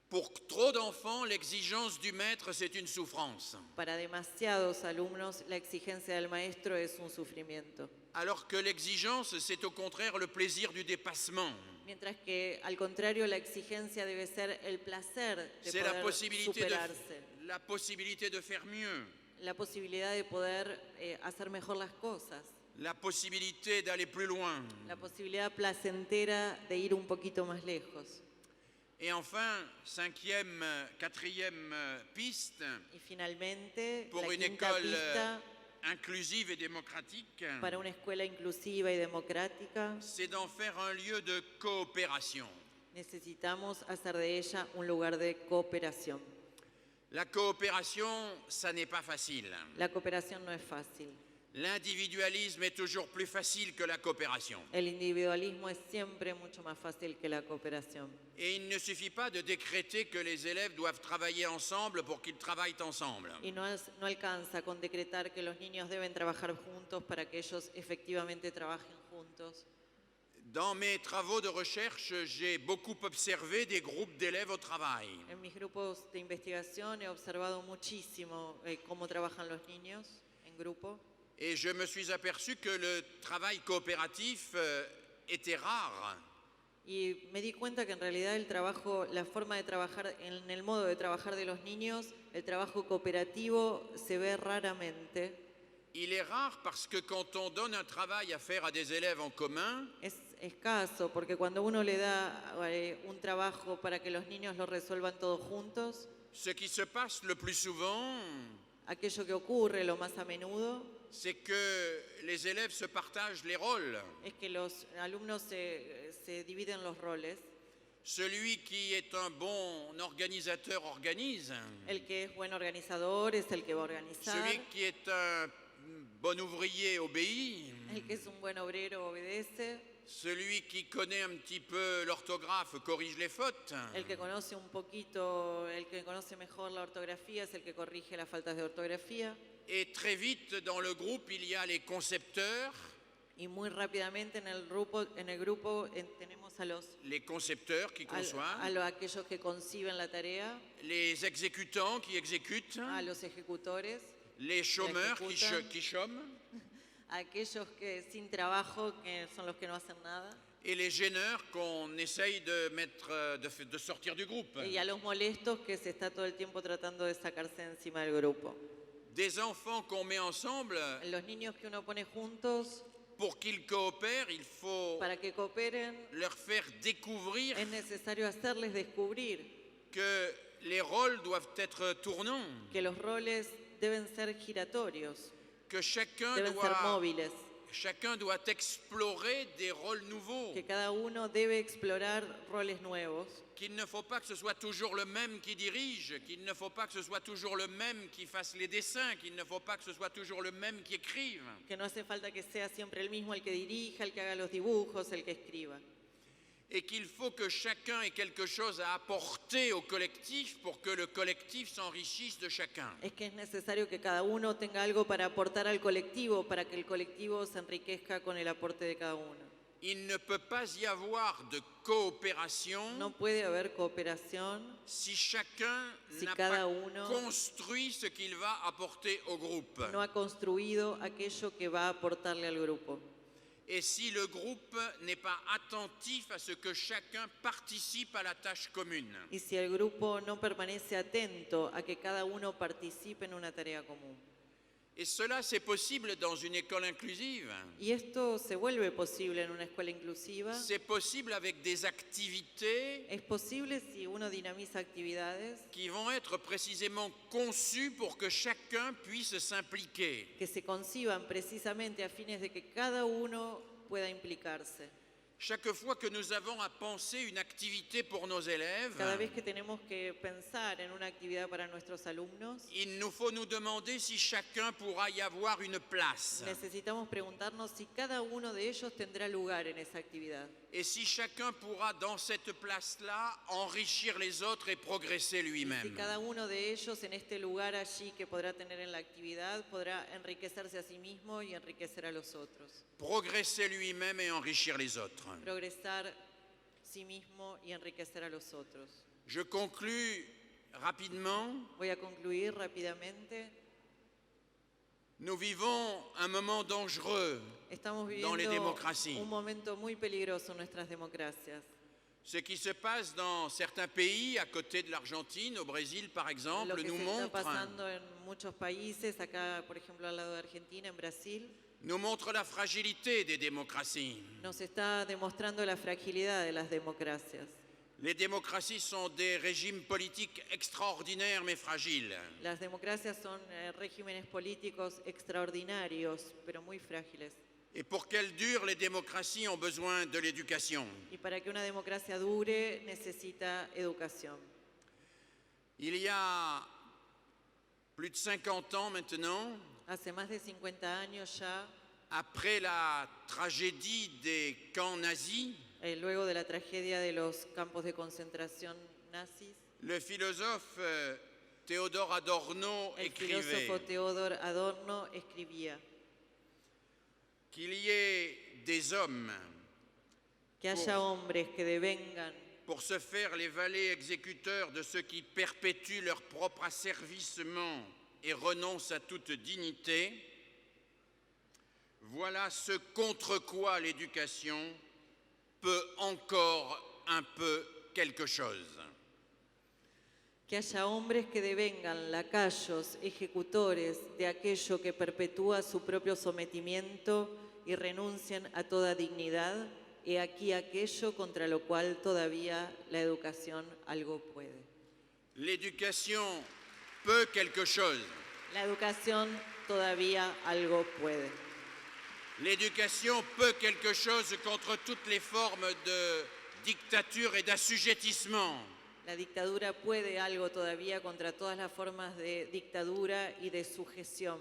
Pour trop d'enfants, l'exigence du maître, c'est une souffrance. Para demasiados alumnos, la exigencia del maestro es un sufrimiento. Alors que l'exigence, c'est au contraire le plaisir du dépassement. Mientras que, al contrario, la exigencia debe ser el placer de C'est la poder possibilité de faire mieux, la posibilidad de poder hacer mejor las cosas, la possibilité d'aller plus loin. la posibilidad placentera de ir un poquito más lejos. Et enfin, quatrième piste, Y finalmente, pour la une quinta école pista inclusive et démocratique, para una escuela inclusiva y democrática, c'est d'en faire un lieu de coopération. necesitamos hacer de ella un lugar de cooperación. La coopération, ça n'est pas facile. La cooperación no es fácil. L'individualisme est toujours plus facile que la coopération. El individualismo es siempre mucho más fácil que la cooperación. Et il ne suffit pas de décréter que les élèves doivent travailler ensemble pour qu'ils travaillent ensemble. Y no alcanza con decretar que los niños deben trabajar juntos para que ellos efectivamente trabajen juntos. Dans mes travaux de recherche, j'ai beaucoup observé des groupes d'élèves au travail. En mis grupos de investigación he observado muchísimo cómo trabajan los niños en grupo. Et je me suis aperçu que le travail coopératif était rare. Y me di cuenta que en realidad la forma de trabajar, en el modo de trabajar de los niños, el trabajo cooperativo se ve raramente. Il est rare parce que quand on donne un travail à faire à des élèves en commun, Es escaso porque cuando uno le da un trabajo para que los niños lo resuelvan todos juntos, ce qui se passe le plus souvent, aquello que ocurre lo más a menudo c'est que les élèves se partagent les rôles. es que los alumnos se dividen los roles. Celui qui est un bon organisateur organise. El que es buen organizador es el que va a organizar. Celui qui est un bon ouvrier obéit. El que es un buen obrero obedece. Celui qui connaît un petit peu l'orthographe corrige les fautes. El que conoce mejor la ortografía es el que corrige las faltas de ortografía. Et très vite, dans le groupe, il y a les concepteurs, Y muy rápidamente en el grupo tenemos les concepteurs qui conçoivent, aquellos que conciben la tarea, les exécutants qui exécutent, a los ejecutores, les chômeurs qui ejecutan. chôment, a aquellos que sin trabajo, que son los que no hacen nada, et les gêneurs qu'on essaye de sortir du groupe. y a los molestos que se está todo el tiempo tratando de sacarse encima del grupo. Des enfants qu'on met ensemble, Los niños que uno pone juntos, pour qu'ils coopèrent, il faut para que cooperen, leur faire découvrir es necesario hacerles descubrir que les rôles doivent être tournants, que los roles deben ser giratorios, que deben ser móviles, chacun doit explorer des rôles nouveaux, que cada uno debe explorar roles nuevos, qu'il ne faut pas que ce soit toujours le même qui dirige, qu'il ne faut pas que ce soit toujours le même qui fasse les dessins, qu'il ne faut pas que ce soit toujours le même qui écrive. que no hace falta que sea siempre el mismo el que dirija, el que haga los dibujos, el que escriba. et qu'il faut que chacun ait quelque chose à apporter au collectif pour que le collectif s'enrichisse de chacun. Es que es necesario que cada uno tenga algo para aportar al colectivo, para que el colectivo se enriquezca con el aporte de cada uno. Il ne peut pas y avoir de coopération No puede haber cooperación si chacun Si n'a cada pas uno construit ce qu'il va apporter au groupe. no ha construido aquello que va a aportarle al grupo. Et si le groupe n'est pas attentif à ce que chacun participe à la tâche commune. Y si el grupo no permanece atento a que cada uno participe en una tarea común. Et cela, c'est possible dans une école inclusive. Y esto se vuelve posible en una escuela inclusiva. C'est possible avec des activités Es posible si uno dinamiza actividades qui vont être précisément conçues pour que chacun puisse s'impliquer. que se conciban precisamente a fines de que cada uno pueda implicarse. Chaque fois que nous avons à penser une activité pour nos élèves, Cada vez que tenemos que pensar en una actividad para nuestros alumnos, il nous faut nous demander si chacun pourra y avoir une place. necesitamos preguntarnos si cada uno de ellos tendrá lugar en esa actividad. Et si chacun pourra, dans cette place-là, enrichir les autres et progresser Si lui-même. cada uno de ellos en este lugar allí que podrá tener en la actividad podrá enriquecerse a sí mismo y enriquecer a los otros. Progresser lui-même et enrichir les autres. Progresar sí mismo y enriquecer a los otros. Je conclus rapidement. Voy a concluir rápidamente. Nous vivons un moment dangereux Estamos dans les viviendo démocraties. un momento muy peligroso en nuestras democracias. Ce qui se passe dans certains pays, à côté de l'Argentine, au Brésil par Lo exemple, que nous se está montre pasando en muchos países, acá por ejemplo al lado de Argentina, en Brasil, la fragilité des démocraties. nos está demostrando la fragilidad de las democracias. Les démocraties sont des régimes politiques extraordinaires mais fragiles. Las democracias son regímenes políticos extraordinarios, pero muy frágiles. Et pour qu'elles durent, les démocraties ont besoin de l'éducation. Y para que una democracia dure, necesita educación. Il y a plus de 50 ans maintenant, Hace más de 50 años ya, après la tragédie des camps nazis, luego de la tragedia de los campos de concentración nazis, le philosophe Théodore Adorno el écrivait filósofo Theodor Adorno escribía qu'il y ait des hommes que haya hombres que devengan pour se faire les valets exécuteurs de ceux qui perpétuent leur propre asservissement et renoncent à toute dignité. Voilà ce contre quoi l'éducation peut encore un peu quelque chose. que haya hombres que devengan lacayos, ejecutores de aquello que perpetúa su propio sometimiento y renuncien a toda dignidad, he aquí aquello contra lo cual todavía la educación algo puede. L'éducation peut quelque chose. La educación todavía algo puede. L'éducation peut quelque chose contre toutes les formes de dictature et d'assujettissement. La dictadura puede algo todavía contra todas las formas de dictadura y de sujeción.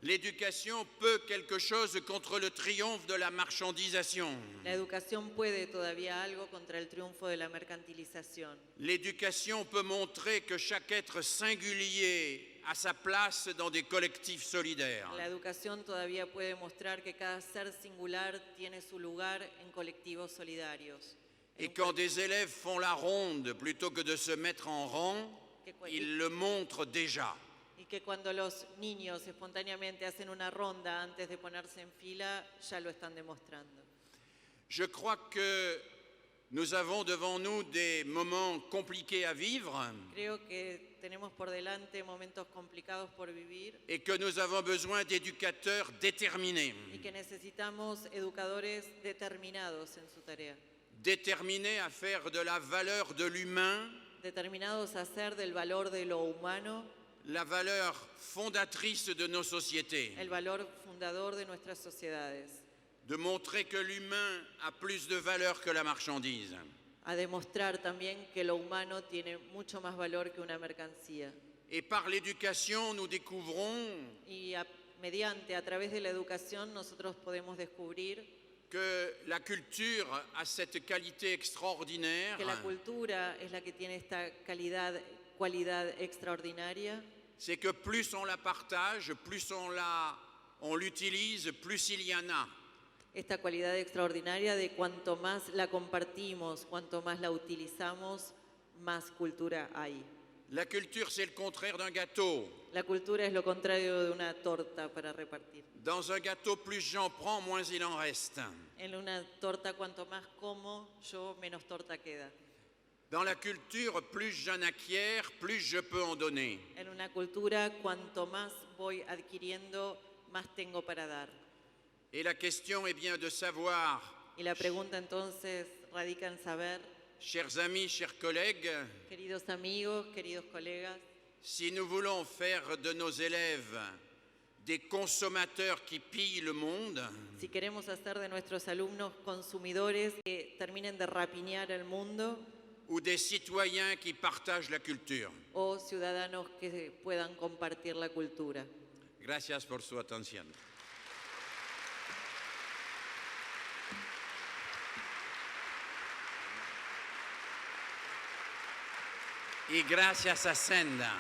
L'éducation peut quelque chose contre le triomphe de la marchandisation. La educación puede todavía algo contra el triunfo de la mercantilización. L'éducation peut montrer que chaque être singulier a sa place dans des collectifs solidaires. La educación todavía puede mostrar que cada ser singular tiene su lugar en colectivos solidarios. Et quand des élèves font la ronde plutôt que de se mettre en rang, ils le montrent déjà. Y que cuando los niños espontáneamente hacen una ronda antes de ponerse en fila, ya lo están demostrando. Je crois que nous avons devant nous des moments compliqués à vivre Creo que tenemos por delante momentos complicados por vivir et que nous avons besoin d'éducateurs déterminés. y que necesitamos educadores determinados en su tarea. Déterminés à faire de la valeur de l'humain Determinados a hacer del valor de lo humano la valeur fondatrice de nos sociétés. el valor fundador de nuestras sociedades. De montrer que l'humain a plus de valeur que la marchandise. A demostrar también que lo humano tiene mucho más valor que una mercancía. Et par l'éducation, nous découvrons Y a través de la educación nosotros podemos descubrir que la culture a cette qualité extraordinaire que la cultura es la que tiene esta cualidad extraordinaria, c'est que plus on la partage, plus on l'utilise, plus il y en a. esta cualidad extraordinaria de cuanto más la compartimos, cuanto más la utilizamos, más cultura hay. La culture, c'est le contraire d'un gâteau. La cultura es lo contrario de una torta para repartir. Dans un gâteau, plus j'en prends, moins il en reste. En una torta, cuanto más como yo, menos torta queda. Dans la culture, plus j'en acquiers, plus je peux en donner. En una cultura, cuanto más voy adquiriendo, más tengo para dar. Et la question est bien de savoir, Y la pregunta entonces radica en saber, chers amis, chers collègues, queridos amigos, queridos colegas, si nous voulons faire de nos élèves des consommateurs qui pillent le monde, si queremos hacer de nuestros alumnos consumidores que terminen de rapiñar el mundo ou des citoyens qui partagent la culture. o ciudadanos que puedan compartir la cultura. Gracias por su atención. Y gracias a Senda.